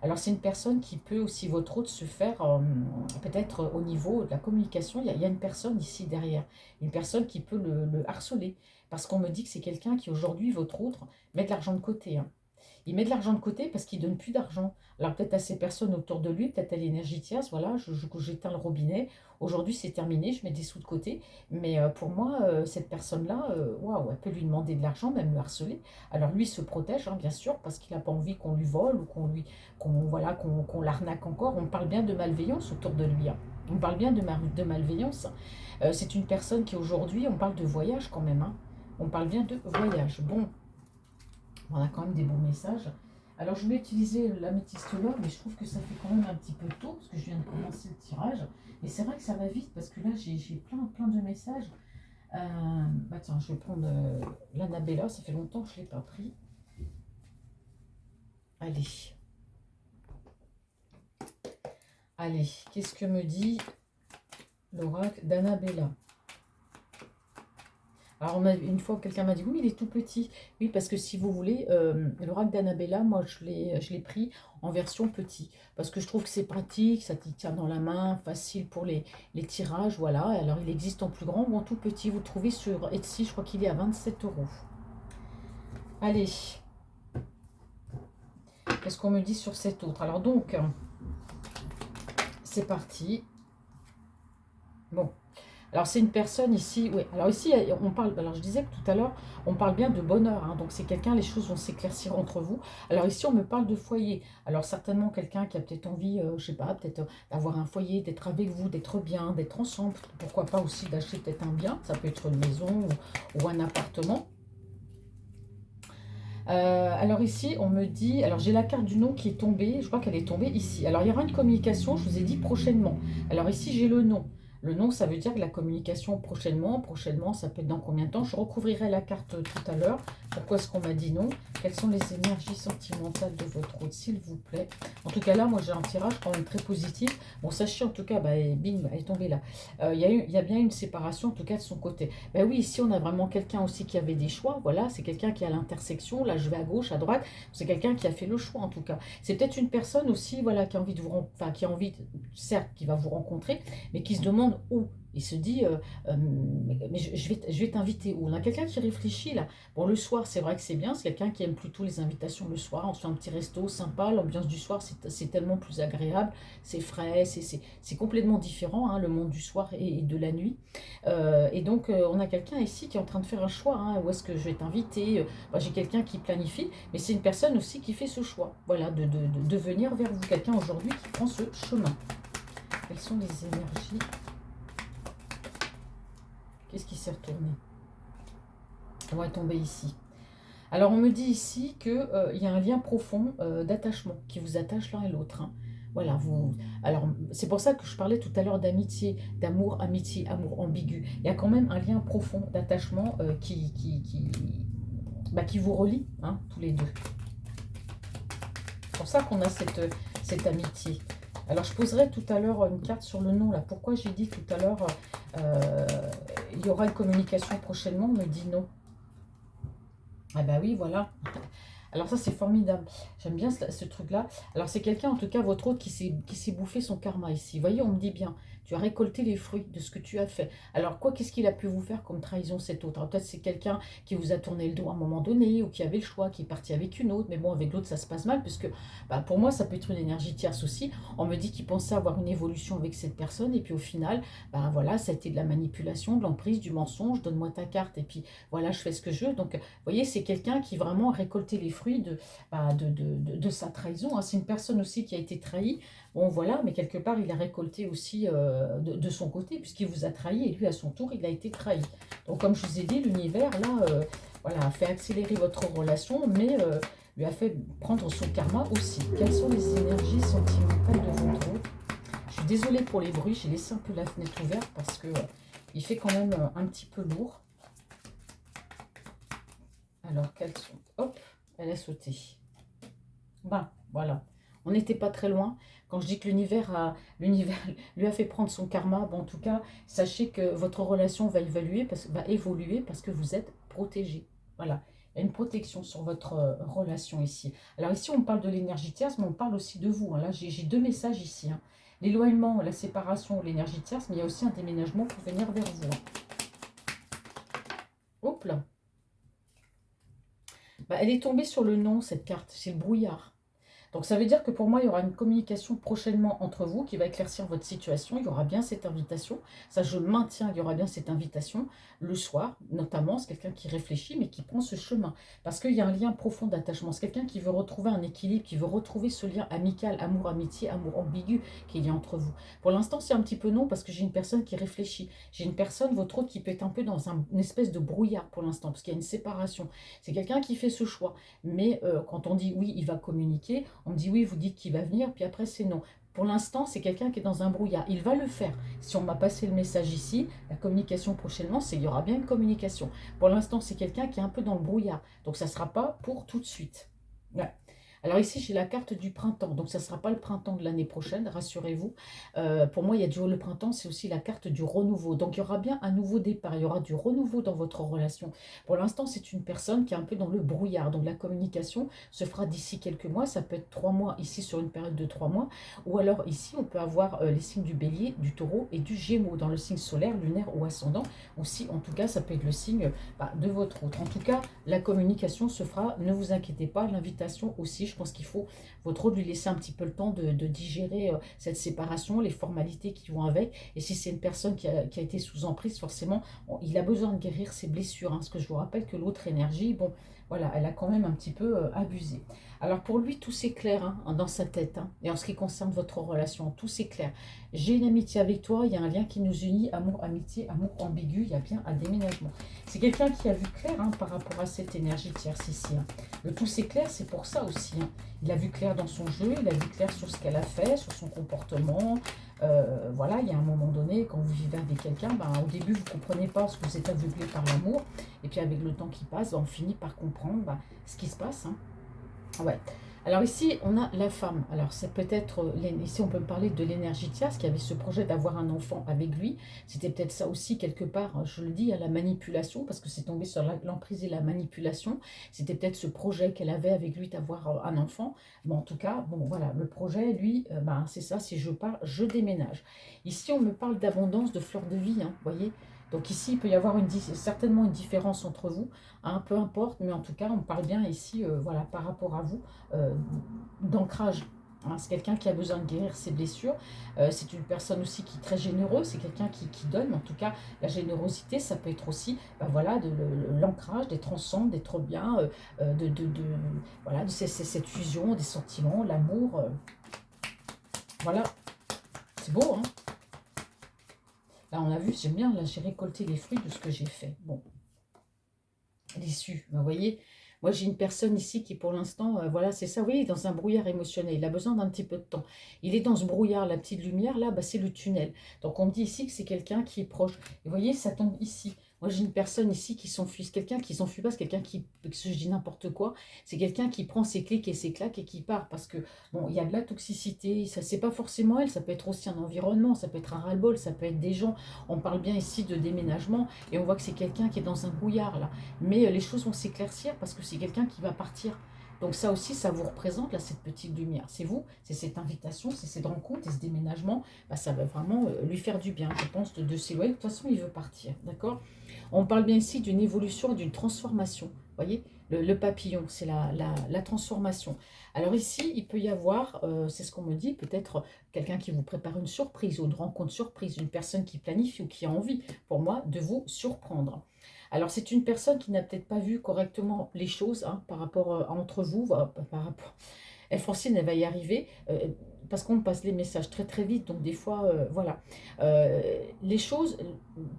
Alors, c'est une personne qui peut aussi, votre autre, se faire, peut-être au niveau de la communication, il y a une personne ici derrière, une personne qui peut le harceler. Parce qu'on me dit que c'est quelqu'un qui, aujourd'hui, votre autre, met de l'argent de côté. Hein. Il met de l'argent de côté parce qu'il donne plus d'argent. Alors peut-être à ces personnes autour de lui, peut-être à l'énergie tierce, voilà, j'éteins le robinet. Aujourd'hui, c'est terminé, je mets des sous de côté. Mais pour moi, cette personne-là, waouh, elle peut lui demander de l'argent, même le harceler. Alors lui, il se protège, hein, bien sûr, parce qu'il n'a pas envie qu'on lui vole ou voilà, qu'on l'arnaque encore. On parle bien de malveillance autour de lui. Hein. On parle bien de malveillance. C'est une personne qui aujourd'hui, on parle de voyage quand même. Hein. On parle bien de voyage. Bon, on a quand même des bons messages. Alors, je vais utiliser l'améthyste là, mais je trouve que ça fait quand même un petit peu tôt, parce que je viens de commencer le tirage. Mais c'est vrai que ça va vite, parce que là, j'ai plein de messages. Bah tiens, je vais prendre l'Annabella, ça fait longtemps que je ne l'ai pas pris. Allez. Allez, qu'est-ce que me dit l'oracle d'Annabella? Alors, une fois, quelqu'un m'a dit, oui, il est tout petit. Oui, parce que si vous voulez, l'oracle d'Annabella, moi, je l'ai pris en version petit. Parce que je trouve que c'est pratique, ça tient dans la main, facile pour les tirages, voilà. Alors, il existe en plus grand ou en tout petit. Vous le trouvez sur Etsy, je crois qu'il est à 27 euros. Allez. Qu'est-ce qu'on me dit sur cet autre? Alors, donc, c'est parti. Bon. Alors, c'est une personne ici, oui. Alors, ici, on parle, alors je disais que tout à l'heure, on parle bien de bonheur. Hein, donc, c'est quelqu'un, les choses vont s'éclaircir entre vous. Alors, ici, on me parle de foyer. Alors, certainement, quelqu'un qui a peut-être envie, je sais pas, peut-être d'avoir un foyer, d'être avec vous, d'être bien, d'être ensemble. Pourquoi pas aussi d'acheter peut-être un bien. Ça peut être une maison ou un appartement. Alors ici, on me dit, alors j'ai la carte du nom qui est tombée, je crois qu'elle est tombée ici. Alors il y aura une communication, je vous ai dit prochainement. Alors ici, j'ai le nom. Le nom, ça veut dire que la communication prochainement, ça peut être dans combien de temps? Je recouvrirai la carte tout à l'heure. Pourquoi est-ce qu'on m'a dit non? Quelles sont les énergies sentimentales de votre hôte, s'il vous plaît? En tout cas, là, moi, j'ai un tirage quand même très positif. Bon, sachez en tout cas, bah, bing, elle est tombée là. Il y a bien une séparation, en tout cas, de son côté. Ben oui, ici, on a vraiment quelqu'un aussi qui avait des choix. Voilà, c'est quelqu'un qui est à l'intersection. Là, je vais à gauche, à droite. C'est quelqu'un qui a fait le choix, en tout cas. C'est peut-être une personne aussi, voilà, qui a envie de vous, enfin, qui a envie, certes, qui va vous rencontrer, mais qui se demande où. Il se dit, mais je vais t'inviter où? On a quelqu'un qui réfléchit là. Bon, le soir, c'est vrai que c'est bien. C'est quelqu'un qui aime plutôt les invitations le soir. On se fait un petit resto sympa. L'ambiance du soir, c'est tellement plus agréable. C'est frais, c'est complètement différent, hein, le monde du soir et de la nuit. Et donc, on a quelqu'un ici qui est en train de faire un choix. Hein, où est-ce que je vais t'inviter? Bah, j'ai quelqu'un qui planifie, mais c'est une personne aussi qui fait ce choix. Voilà, de venir vers vous. Quelqu'un aujourd'hui qui prend ce chemin. Quelles sont les énergies? Qu'est-ce qui s'est retourné? On va tomber ici. Alors, on me dit ici qu'il y a un lien profond d'attachement qui vous attache l'un et l'autre. Hein. Voilà, vous. Alors, c'est pour ça que je parlais tout à l'heure d'amitié, d'amour, amitié, amour ambigu. Il y a quand même un lien profond d'attachement qui vous relie, hein, tous les deux. C'est pour ça qu'on a cette amitié. Alors, je poserai tout à l'heure une carte sur le nom. Là. Pourquoi j'ai dit tout à l'heure, il y aura une communication prochainement, on me dit non. Ah bah oui, voilà. Alors ça, c'est formidable. J'aime bien ce truc-là. Alors c'est quelqu'un, en tout cas, votre autre, qui s'est bouffé son karma ici. Vous voyez, on me dit bien, tu as récolté les fruits de ce que tu as fait. Alors quoi, qu'est-ce qu'il a pu vous faire comme trahison, cet autre? Alors, peut-être c'est quelqu'un qui vous a tourné le dos à un moment donné, ou qui avait le choix, qui est parti avec une autre. Mais bon, avec l'autre, ça se passe mal, puisque bah, pour moi, ça peut être une énergie tierce aussi. On me dit qu'il pensait avoir une évolution avec cette personne, et puis au final, bah, voilà, ça a été de la manipulation, de l'emprise, du mensonge. Donne-moi ta carte, et puis voilà, je fais ce que je veux. Donc, vous voyez, c'est quelqu'un qui vraiment a récolté les fruits de sa trahison. Hein. C'est une personne aussi qui a été trahie. Bon, voilà, mais quelque part, il a récolté aussi de son côté, puisqu'il vous a trahi, et lui, à son tour, il a été trahi. Donc, comme je vous ai dit, l'univers, là, voilà, a fait accélérer votre relation, mais lui a fait prendre son karma aussi. Quelles sont les énergies sentimentales de votre autre? Je suis désolée pour les bruits, j'ai laissé un peu la fenêtre ouverte, parce que il fait quand même un petit peu lourd. Alors, quelles sont... Hop, elle a sauté. Ben, voilà. On n'était pas très loin. Quand je dis que l'univers lui a fait prendre son karma, bon, en tout cas, sachez que votre relation va évoluer parce que vous êtes protégé. Voilà. Il y a une protection sur votre relation ici. Alors ici, on parle de l'énergie tierce, mais on parle aussi de vous, hein. Là, j'ai deux messages ici, hein. L'éloignement, la séparation, l'énergie tierce, mais il y a aussi un déménagement pour venir vers vous, hein. Hop là. Bah, elle est tombée sur le nom, cette carte. C'est le brouillard. Donc ça veut dire que pour moi, il y aura une communication prochainement entre vous qui va éclaircir votre situation. Il y aura bien cette invitation. Ça, je maintiens, il y aura bien cette invitation le soir, notamment. C'est quelqu'un qui réfléchit, mais qui prend ce chemin. Parce qu'il y a un lien profond d'attachement. C'est quelqu'un qui veut retrouver un équilibre, qui veut retrouver ce lien amical, amour, amitié, amour ambigu qu'il y a entre vous. Pour l'instant, c'est un petit peu non, parce que j'ai une personne qui réfléchit. J'ai une personne, votre autre, qui peut être un peu dans une espèce de brouillard pour l'instant, parce qu'il y a une séparation. C'est quelqu'un qui fait ce choix. Mais quand on dit oui, il va communiquer, on me dit oui, vous dites qu'il va venir, puis après c'est non. Pour l'instant, c'est quelqu'un qui est dans un brouillard. Il va le faire. Si on m'a passé le message ici, la communication prochainement, il y aura bien une communication. Pour l'instant, c'est quelqu'un qui est un peu dans le brouillard. Donc ça ne sera pas pour tout de suite. Ouais. Alors ici, j'ai la carte du printemps. Donc ça ne sera pas le printemps de l'année prochaine, rassurez-vous. Pour moi, il y a le printemps, c'est aussi la carte du renouveau. Donc il y aura bien un nouveau départ. Il y aura du renouveau dans votre relation. Pour l'instant, c'est une personne qui est un peu dans le brouillard. Donc la communication se fera d'ici quelques mois. Ça peut être 3 mois ici sur une période de 3 mois. Ou alors ici, on peut avoir les signes du bélier, du taureau et du gémeaux dans le signe solaire, lunaire ou ascendant. Ou si, en tout cas, ça peut être le signe de votre autre. En tout cas, la communication se fera. Ne vous inquiétez pas. L'invitation aussi, je pense qu'il faut votre autre lui laisser un petit peu le temps de digérer cette séparation, les formalités qui vont avec. Et si c'est une personne qui a été sous emprise, forcément, il a besoin de guérir ses blessures, hein. Parce que je vous rappelle que l'autre énergie, bon, voilà, elle a quand même un petit peu abusé. Alors pour lui, tout s'éclaire, hein, dans sa tête, hein. Et en ce qui concerne votre relation, tout s'éclaire. J'ai une amitié avec toi, il y a un lien qui nous unit, amour, amitié, amour ambigu, il y a bien un déménagement. C'est quelqu'un qui a vu clair, hein, par rapport à cette énergie tierce ici, hein. Le tout s'éclaire, c'est pour ça aussi, hein. Il a vu clair dans son jeu, il a vu clair sur ce qu'elle a fait, sur son comportement. Voilà, il y a un moment donné, quand vous vivez avec quelqu'un, au début, vous ne comprenez pas parce que vous êtes aveuglé par l'amour. Et puis avec le temps qui passe, on finit par comprendre ce qui se passe, hein. Ouais. Alors ici, on a la femme. Alors c'est peut-être, ici on peut parler de l'énergie tierce qui avait ce projet d'avoir un enfant avec lui. C'était peut-être ça aussi quelque part, je le dis, à la manipulation, parce que c'est tombé sur l'emprise et la manipulation. C'était peut-être ce projet qu'elle avait avec lui d'avoir un enfant. Mais en tout cas, bon voilà, le projet, lui, c'est ça, si je pars, je déménage. Ici, on me parle d'abondance, de fleurs de vie, hein, vous voyez. Donc ici, il peut y avoir certainement une différence entre vous, hein, peu importe, mais en tout cas, on parle bien ici, voilà, par rapport à vous, euh, d'ancrage, hein. C'est quelqu'un qui a besoin de guérir ses blessures. C'est une personne aussi qui est très généreuse, c'est quelqu'un qui donne. Mais en tout cas, la générosité, ça peut être aussi voilà, l'ancrage, d'être ensemble, d'être bien, voilà, cette fusion des sentiments, l'amour. Voilà, c'est beau, hein. Là, on a vu, j'aime bien, là, j'ai récolté les fruits de ce que j'ai fait. Bon, déçu, vous voyez. Moi, j'ai une personne ici qui, pour l'instant, voilà, c'est ça, oui, dans un brouillard émotionnel. Il a besoin d'un petit peu de temps. Il est dans ce brouillard, la petite lumière, là, c'est le tunnel. Donc, on me dit ici que c'est quelqu'un qui est proche. Et vous voyez, ça tombe ici. Moi, j'ai une personne ici qui s'enfuit. C'est quelqu'un qui s'enfuit pas, c'est quelqu'un qui, je dis n'importe quoi, c'est quelqu'un qui prend ses clics et ses claques et qui part. Parce que, bon, il y a de la toxicité, ça, c'est pas forcément elle, ça peut être aussi un environnement, ça peut être un ras-le-bol, ça peut être des gens. On parle bien ici de déménagement et on voit que c'est quelqu'un qui est dans un brouillard, là. Mais les choses vont s'éclaircir parce que c'est quelqu'un qui va partir. Donc ça aussi, ça vous représente, là, cette petite lumière. C'est vous, c'est cette invitation, c'est cette rencontre et ce déménagement. Ça va vraiment lui faire du bien, je pense, de s'éloigner. De toute façon, il veut partir, d'accord? On parle bien ici d'une évolution, d'une transformation. Vous voyez, le papillon, c'est la transformation. Alors ici, il peut y avoir, c'est ce qu'on me dit, peut-être quelqu'un qui vous prépare une surprise ou une rencontre surprise, une personne qui planifie ou qui a envie, pour moi, de vous surprendre. Alors, c'est une personne qui n'a peut-être pas vu correctement les choses, hein, par rapport entre vous, par rapport... Francine, elle va y arriver, parce qu'on me passe les messages très très vite, donc des fois, voilà. Les choses,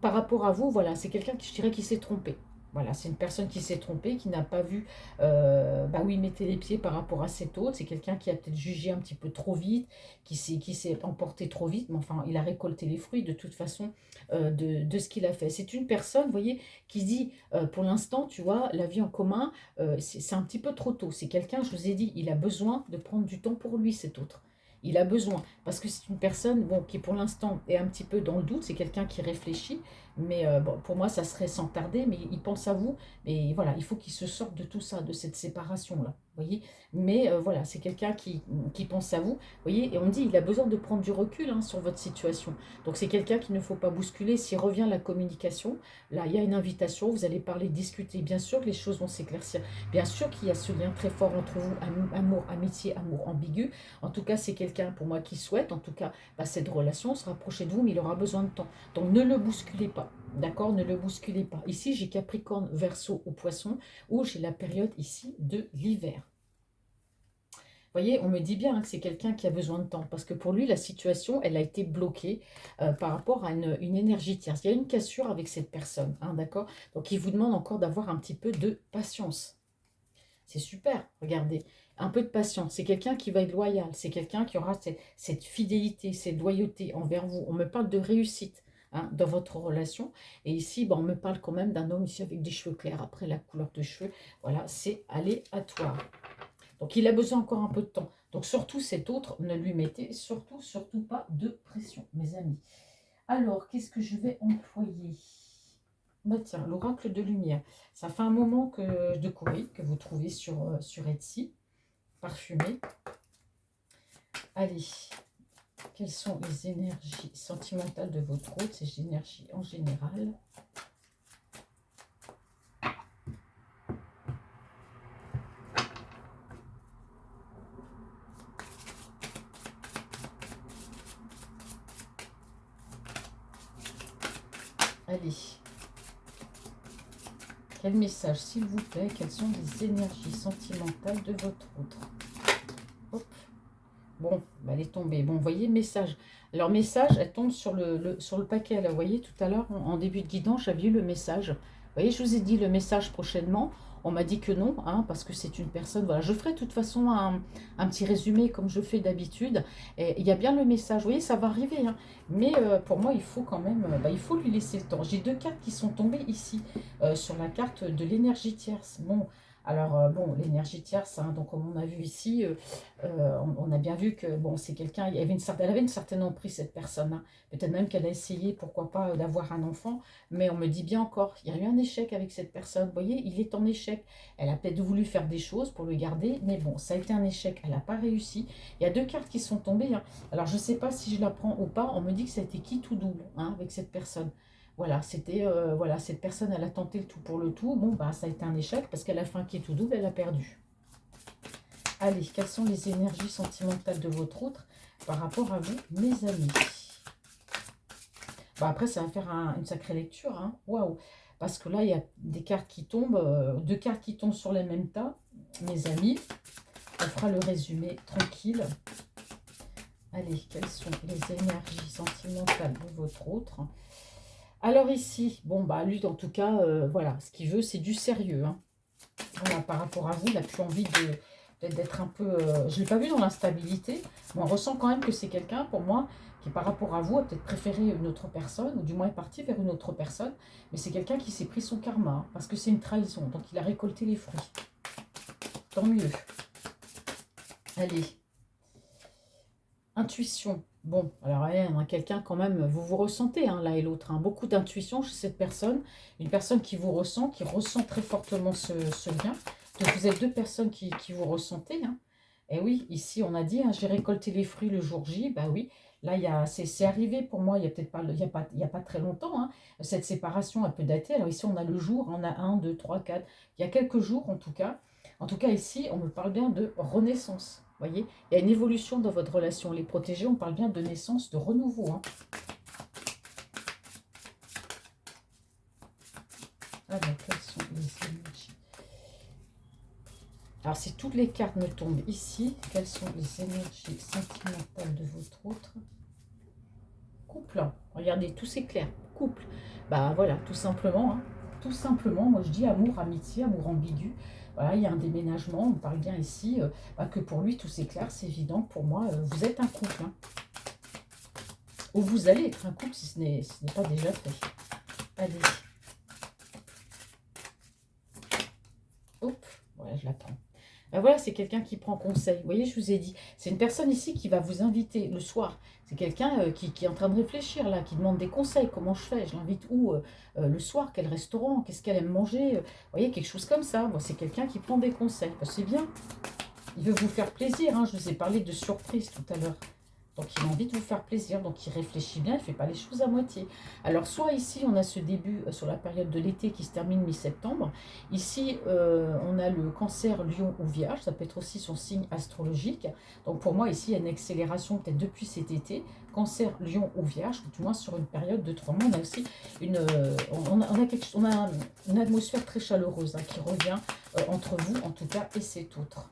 par rapport à vous, voilà, c'est quelqu'un qui, je dirais, qui s'est trompé. Voilà, c'est une personne qui s'est trompée, qui n'a pas vu bah, où il mettait les pieds par rapport à cet autre. C'est quelqu'un qui a peut-être jugé un petit peu trop vite, qui s'est emporté trop vite, mais enfin, il a récolté les fruits de toute façon de ce qu'il a fait. C'est une personne, vous voyez, qui se dit, pour l'instant, tu vois, la vie en commun, c'est un petit peu trop tôt. C'est quelqu'un, je vous ai dit, il a besoin de prendre du temps pour lui, cet autre. Il a besoin, parce que c'est une personne bon, qui pour l'instant est un petit peu dans le doute, c'est quelqu'un qui réfléchit, mais bon, pour moi, ça serait sans tarder, mais il pense à vous. Mais voilà, il faut qu'il se sorte de tout ça, de cette séparation-là. Vous voyez. Mais voilà, c'est quelqu'un qui pense à vous. Vous voyez, et on dit, il a besoin de prendre du recul hein, sur votre situation. Donc c'est quelqu'un qu'il ne faut pas bousculer. S'il revient à la communication, là, il y a une invitation, vous allez parler, discuter. Bien sûr que les choses vont s'éclaircir. Bien sûr qu'il y a ce lien très fort entre vous, amour, amitié, amour ambigu. En tout cas, c'est quelqu'un, pour moi, qui souhaite, en tout cas, bah, cette relation, se rapprocher de vous, mais il aura besoin de temps. Donc ne le bousculez pas. D'accord, ne le bousculez pas. Ici, j'ai Capricorne, Verseau ou Poisson, où j'ai la période ici de l'hiver. Vous voyez, on me dit bien hein, que c'est quelqu'un qui a besoin de temps, parce que pour lui, la situation, elle a été bloquée par rapport à une énergie tierce. Il y a une cassure avec cette personne, hein, d'accord. Donc, il vous demande encore d'avoir un petit peu de patience. C'est super, regardez. Un peu de patience. C'est quelqu'un qui va être loyal. C'est quelqu'un qui aura cette fidélité, cette loyauté envers vous. On me parle de réussite hein, dans votre relation. Et ici, on me parle quand même d'un homme ici avec des cheveux clairs. Après, la couleur de cheveux, voilà, c'est aléatoire. Donc, il a besoin encore un peu de temps. Donc, surtout cet autre, ne lui mettez surtout, surtout pas de pression, mes amis. Alors, qu'est-ce que je vais employer? Bah tiens, l'oracle de lumière. Ça fait un moment que de courir que vous trouvez sur Etsy, parfumé. Allez, quelles sont les énergies sentimentales de votre hôte, ces énergies en général? Allez, quel message, s'il vous plaît, quelles sont les énergies sentimentales de votre hôte? Hop. Bon, bah, elle est tombée. Bon, vous voyez, message. Alors, message, elle tombe sur le paquet. Là, vous voyez, tout à l'heure, en début de guidance, j'avais eu le message. Vous voyez, je vous ai dit le message prochainement. On m'a dit que non, hein, parce que c'est une personne. Voilà, je ferai de toute façon un petit résumé comme je fais d'habitude. Et il y a bien le message. Vous voyez, ça va arriver. Hein. Mais pour moi, il faut quand même. Bah, il faut lui laisser le temps. J'ai deux cartes qui sont tombées ici, sur la carte de l'énergie tierce. Bon, alors, bon, l'énergie tierce, hein, donc comme on a vu ici. On a bien vu que bon, c'est quelqu'un, elle avait une certaine emprise, cette personne. Hein. Peut-être même qu'elle a essayé, pourquoi pas, d'avoir un enfant, mais on me dit bien encore, il y a eu un échec avec cette personne. Vous voyez, il est en échec. Elle a peut-être voulu faire des choses pour le garder, mais bon, ça a été un échec. Elle n'a pas réussi. Il y a deux cartes qui sont tombées. Hein. Alors, je ne sais pas si je la prends ou pas. On me dit que ça a été qui tout double hein, avec cette personne. Voilà, c'était voilà, cette personne, elle a tenté le tout pour le tout. Bon, bah, ça a été un échec parce qu'à la fin, qui est tout double, elle a perdu. Allez, quelles sont les énergies sentimentales de votre autre par rapport à vous, mes amis? Bon, après, ça va faire une sacrée lecture. Hein. Waouh! Parce que là, il y a des cartes qui tombent, deux cartes qui tombent sur les mêmes tas, mes amis. On fera le résumé tranquille. Allez, quelles sont les énergies sentimentales de votre autre? Alors ici, bon, bah lui, en tout cas, voilà, ce qu'il veut, c'est du sérieux. Hein. Voilà, par rapport à vous, il n'a plus envie d'être un peu... je ne l'ai pas vu dans l'instabilité, mais on ressent quand même que c'est quelqu'un, pour moi, qui par rapport à vous a peut-être préféré une autre personne, ou du moins est parti vers une autre personne, mais c'est quelqu'un qui s'est pris son karma, hein, parce que c'est une trahison, donc il a récolté les fruits. Tant mieux. Allez. Intuition. Bon, alors on a quelqu'un quand même, vous vous ressentez hein, l'un et l'autre, hein, beaucoup d'intuition chez cette personne, une personne qui vous ressent, qui ressent très fortement ce lien. Donc vous êtes deux personnes qui vous ressentez. Hein. Et oui, ici on a dit, hein, j'ai récolté les fruits le jour J, bah oui, là c'est arrivé pour moi, il y a peut-être pas, il y a pas très longtemps, hein, cette séparation elle peut dater. Alors ici on a le jour, on a un, deux, trois, quatre, il y a quelques jours en tout cas. En tout cas ici on me parle bien de renaissance. Voyez, il y a une évolution dans votre relation. Les protégés, on parle bien de naissance, de renouveau. Hein. Alors, quelles sont les énergies? Alors, si toutes les cartes me tombent ici, quelles sont les énergies sentimentales de votre autre couple? Regardez, tout c'est clair. Couple. Bah voilà, tout simplement. Hein. tout simplement, moi je dis amour, amitié, amour ambigu. Voilà, il y a un déménagement, on parle bien ici, que pour lui tout s'éclaire, c'est évident que pour moi, vous êtes un couple. Hein. Ou vous allez être un couple si ce n'est pas déjà fait. Allez. Hop, voilà, je la prends. Ben voilà, c'est quelqu'un qui prend conseil. Vous voyez, je vous ai dit, c'est une personne ici qui va vous inviter le soir. C'est quelqu'un qui est en train de réfléchir là, qui demande des conseils. Comment je fais? Je l'invite où le soir? Quel restaurant? Qu'est-ce qu'elle aime manger? Vous voyez, quelque chose comme ça. Moi, c'est quelqu'un qui prend des conseils. Ben, c'est bien. Il veut vous faire plaisir. Hein. Je vous ai parlé de surprise tout à l'heure. Donc, il a envie de vous faire plaisir. Donc, il réfléchit bien. Il ne fait pas les choses à moitié. Alors, soit ici, on a ce début sur la période de l'été qui se termine mi-septembre. Ici, on a le cancer, lion ou vierge. Ça peut être aussi son signe astrologique. Donc, pour moi, ici, il y a une accélération peut-être depuis cet été. Cancer, lion ou vierge, du moins sur une période de 3 mois. On a aussi on a une atmosphère très chaleureuse hein, qui revient entre vous, en tout cas, et cet autre.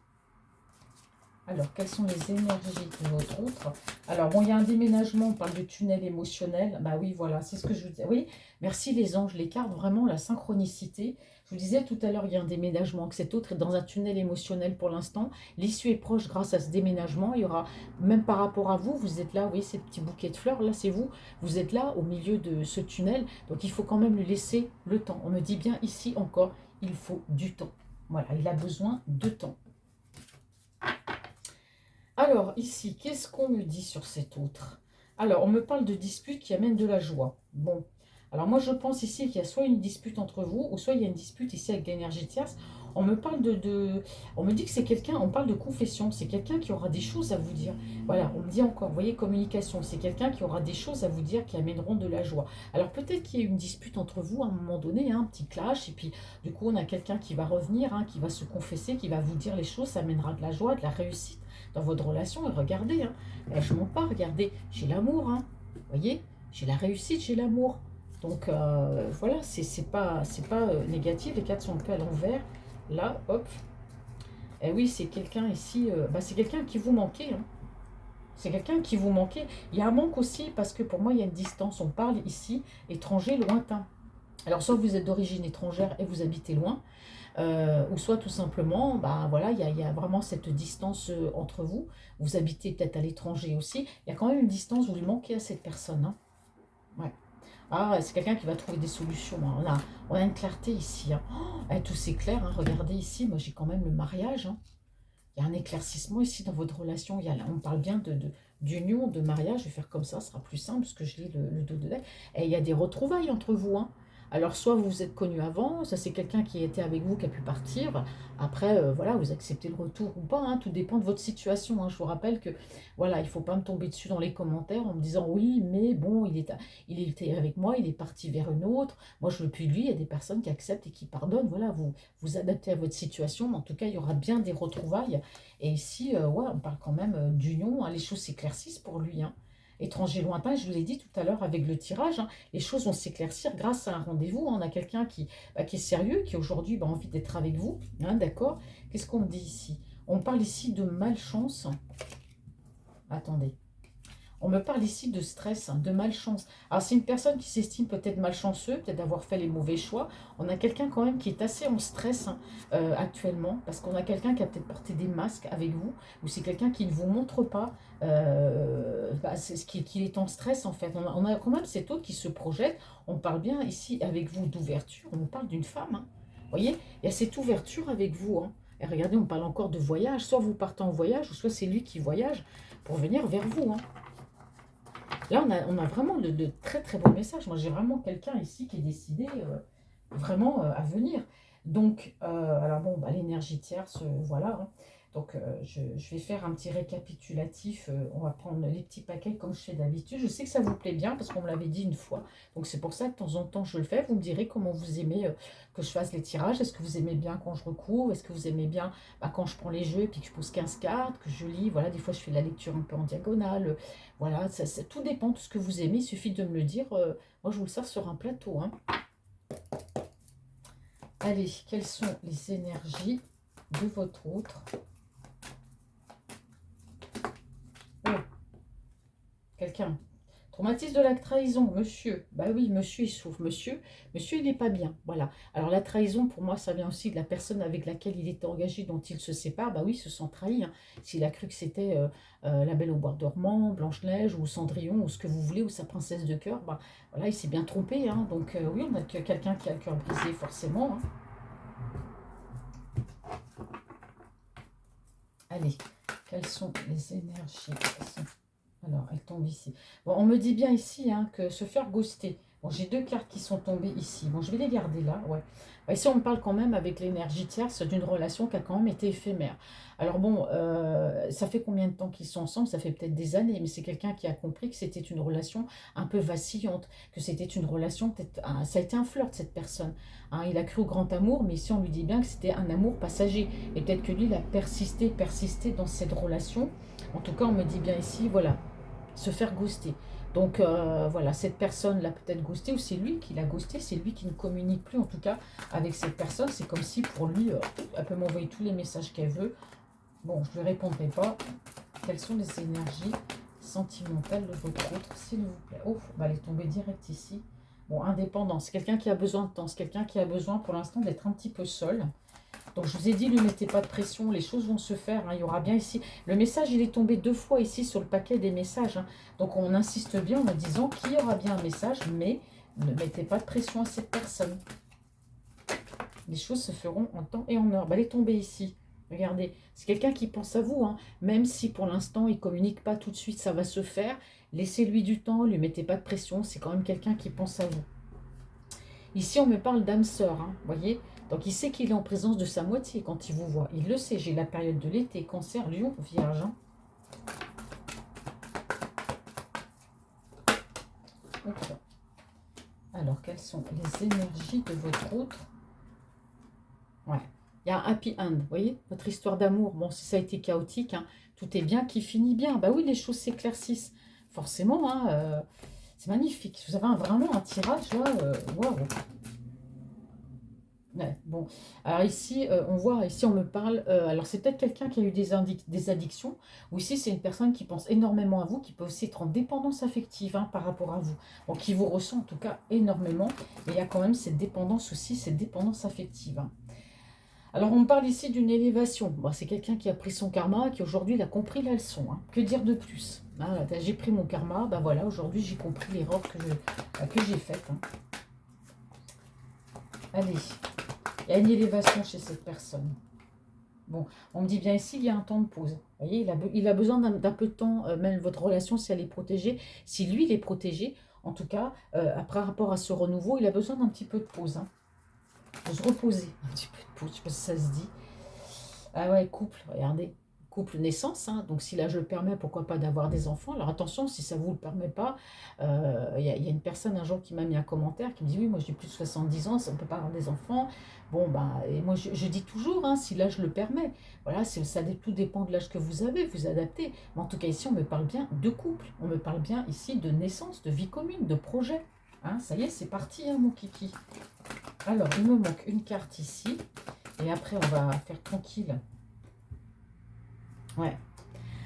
Alors, quelles sont les énergies de votre autre? Alors, bon, il y a un déménagement, on parle de tunnel émotionnel. Bah oui, voilà, c'est ce que je vous disais. Oui, merci les anges, les cartes, vraiment la synchronicité. Je vous disais tout à l'heure, il y a un déménagement, que cet autre est dans un tunnel émotionnel pour l'instant. L'issue est proche grâce à ce déménagement. Il y aura, même par rapport à vous, vous êtes là, vous voyez ces petits bouquets de fleurs, là c'est vous. Vous êtes là au milieu de ce tunnel. Donc, il faut quand même lui laisser le temps. On me dit bien ici encore, il faut du temps. Voilà, il a besoin de temps. Alors, ici, qu'est-ce qu'on me dit sur cet autre? Alors, on me parle de disputes qui amènent de la joie. Bon, alors moi, je pense ici qu'il y a soit une dispute entre vous, ou soit il y a une dispute ici avec l'énergie tierce. On me parle on me dit que c'est quelqu'un, on parle de confession, c'est quelqu'un qui aura des choses à vous dire. Voilà, on me dit encore, vous voyez, communication, c'est quelqu'un qui aura des choses à vous dire qui amèneront de la joie. Alors, peut-être qu'il y a une dispute entre vous à un moment donné, hein, un petit clash, et puis du coup, on a quelqu'un qui va revenir, hein, qui va se confesser, qui va vous dire les choses, ça amènera de la joie, de la réussite dans votre relation. Et regardez, hein, je mens pas, regardez, j'ai l'amour, hein, vous voyez, j'ai la réussite, j'ai l'amour. Donc voilà, c'est pas négatif, les cartes sont un peu à l'envers. Là, hop, et oui, c'est quelqu'un ici, c'est quelqu'un qui vous manquait, hein. C'est quelqu'un qui vous manquait. Il y a un manque aussi parce que pour moi, il y a une distance. On parle ici étranger, lointain. Alors, soit vous êtes d'origine étrangère et vous habitez loin, ou soit tout simplement, bah voilà, il y a vraiment cette distance entre vous. Vous habitez peut-être à l'étranger aussi. Il y a quand même une distance, vous lui manquez à cette personne. Hein. Ouais. Ah, c'est quelqu'un qui va trouver des solutions. Hein. On a une clarté ici. Hein. Oh, tout s'éclaire. Hein. Regardez ici, moi j'ai quand même le mariage. Hein. Il y a un éclaircissement ici dans votre relation. On parle bien d'union, de mariage. Je vais faire comme ça, ce sera plus simple parce que je lis le dos de deck. Et il y a des retrouvailles entre vous. Hein. Alors, soit vous vous êtes connus avant, ça c'est quelqu'un qui était avec vous, qui a pu partir. Après, voilà, vous acceptez le retour ou pas. Hein. Tout dépend de votre situation. Hein. Je vous rappelle que, voilà, il ne faut pas me tomber dessus dans les commentaires en me disant oui, mais bon, il était avec moi, il est parti vers une autre. Moi, je veux plus de lui. Il y a des personnes qui acceptent et qui pardonnent. Voilà, vous adaptez à votre situation. Mais en tout cas, il y aura bien des retrouvailles. Et ici, ouais, on parle quand même d'union, hein, les choses s'éclaircissent pour lui. Hein. Étranger lointain, je vous l'ai dit tout à l'heure avec le tirage, hein, les choses vont s'éclaircir grâce à un rendez-vous. Hein. On a quelqu'un qui est sérieux, qui aujourd'hui a envie d'être avec vous. Hein, d'accord. Qu'est-ce qu'on me dit ici? On parle ici de malchance. Attendez. On me parle ici de stress, hein, de malchance. Alors, c'est une personne qui s'estime peut-être malchanceux, peut-être d'avoir fait les mauvais choix. On a quelqu'un quand même qui est assez en stress hein, actuellement, parce qu'on a quelqu'un qui a peut-être porté des masques avec vous, ou c'est quelqu'un qui ne vous montre pas qu'il est en stress en fait. On a quand même cet autre qui se projette. On parle bien ici avec vous d'ouverture, on parle d'une femme. Hein. Vous voyez, il y a cette ouverture avec vous. Hein. Et regardez, on parle encore de voyage. Soit vous partez en voyage, ou soit c'est lui qui voyage pour venir vers vous. Hein. Là, on a vraiment de très très beaux messages. Moi, j'ai vraiment quelqu'un ici qui est décidé vraiment à venir. Donc, alors bon, l'énergie tierce, voilà. Hein. Donc, je vais faire un petit récapitulatif. On va prendre les petits paquets comme je fais d'habitude. Je sais que ça vous plaît bien parce qu'on me l'avait dit une fois. Donc, c'est pour ça que de temps en temps, je le fais. Vous me direz comment vous aimez que je fasse les tirages. Est-ce que vous aimez bien quand je recouvre? Est-ce que vous aimez bien quand je prends les jeux et puis que je pose 15 cartes, que je lis? Voilà, des fois, je fais la lecture un peu en diagonale. Voilà, tout dépend de ce que vous aimez. Il suffit de me le dire. Moi, je vous le sers sur un plateau. Hein. Allez, quelles sont les énergies de votre autre? Oh, quelqu'un. Traumatisme de la trahison, monsieur. Bah oui, monsieur, il souffre. Monsieur, il n'est pas bien. Voilà. Alors la trahison, pour moi, ça vient aussi de la personne avec laquelle il était engagé, dont il se sépare. Bah oui, il se sent trahi, hein. S'il a cru que c'était la Belle au bois dormant, Blanche-Neige, ou Cendrillon, ou ce que vous voulez, ou sa princesse de cœur, bah voilà, il s'est bien trompé, hein. Donc oui, on a quelqu'un qui a le cœur brisé, forcément, hein. Allez, quelles sont les énergies? Alors, elle tombe ici. Bon, on me dit bien ici, hein, que se faire ghoster. Bon, j'ai deux cartes qui sont tombées ici. Bon, je vais les garder là, ouais. Bah, ici, on me parle quand même avec l'énergie tierce d'une relation qui a quand même été éphémère. Alors bon, ça fait combien de temps qu'ils sont ensemble? Ça fait peut-être des années, mais c'est quelqu'un qui a compris que c'était une relation un peu vacillante, que c'était une relation, peut-être, ça a été un flirt, cette personne, hein. Il a cru au grand amour, mais ici, on lui dit bien que c'était un amour passager. Et peut-être que lui, il a persisté dans cette relation. En tout cas, on me dit bien ici, voilà, se faire ghoster. Donc voilà, cette personne l'a peut-être ghosté, ou c'est lui qui l'a ghosté, c'est lui qui ne communique plus en tout cas avec cette personne. C'est comme si pour lui, elle peut m'envoyer tous les messages qu'elle veut. Bon, je ne lui répondrai pas. Quelles sont les énergies sentimentales de votre autre, s'il vous plaît? Oh, bah, elle est tombée direct ici. Bon, indépendance, c'est quelqu'un qui a besoin de temps, c'est quelqu'un qui a besoin pour l'instant d'être un petit peu seul. Donc je vous ai dit, ne mettez pas de pression, les choses vont se faire, hein. Il y aura bien ici. Le message, il est tombé deux fois ici sur le paquet des messages, hein. Donc on insiste bien en disant qu'il y aura bien un message, mais ne mettez pas de pression à cette personne. Les choses se feront en temps et en heure. Bah, elle est tombée ici. Regardez, c'est quelqu'un qui pense à vous, hein. Même si pour l'instant il ne communique pas tout de suite, ça va se faire. Laissez-lui du temps, ne lui mettez pas de pression, c'est quand même quelqu'un qui pense à vous. Ici, on me parle d'âme sœur, hein, voyez. Donc, il sait qu'il est en présence de sa moitié quand il vous voit. Il le sait, j'ai la période de l'été, cancer, lion, vierge, hein. Ok. Alors, quelles sont les énergies de votre autre? Ouais. Il y a un happy end, vous voyez, votre histoire d'amour. Bon, si ça a été chaotique, hein, tout est bien qui finit bien. Bah oui, les choses s'éclaircissent. Forcément, hein, c'est magnifique. Vous avez vraiment un tirage là, waouh. Ouais, bon, alors ici, on voit, ici on me parle, alors c'est peut-être quelqu'un qui a eu des addictions, ou ici c'est une personne qui pense énormément à vous, qui peut aussi être en dépendance affective, hein, par rapport à vous, bon, qui vous ressent en tout cas énormément, et il y a quand même cette dépendance aussi, cette dépendance affective, hein. Alors on me parle ici d'une élévation. Bon, c'est quelqu'un qui a pris son karma, qui aujourd'hui il a compris la leçon, hein. Que dire de plus, hein, j'ai pris mon karma, ben voilà, aujourd'hui j'ai compris l'erreur que j'ai faite, hein. Allez. Il y a une élévation chez cette personne. Bon, on me dit bien ici, il y a un temps de pause. Vous voyez, il a besoin d'un peu de temps, même votre relation, si elle est protégée. Si lui, il est protégé, en tout cas, par rapport à ce renouveau, il a besoin d'un petit peu de pause, hein. De se reposer. Un petit peu de pause, je ne sais pas si ça se dit. Ah ouais, couple, regardez. Couple naissance, hein. Donc si l'âge le permet, pourquoi pas d'avoir des enfants. Alors attention, si ça ne vous le permet pas, y a une personne un jour qui m'a mis un commentaire qui me dit oui, moi j'ai plus de 70 ans, ça ne peut pas avoir des enfants. Bon, bah, et moi je dis toujours, hein, si l'âge le permet. Voilà, tout dépend de l'âge que vous avez, vous adaptez. Mais en tout cas ici, on me parle bien de couple, on me parle bien ici de naissance, de vie commune, de projet, hein. Ça y est, c'est parti, hein, mon kiki. Alors, il me manque une carte ici, et après on va faire tranquille. Ouais.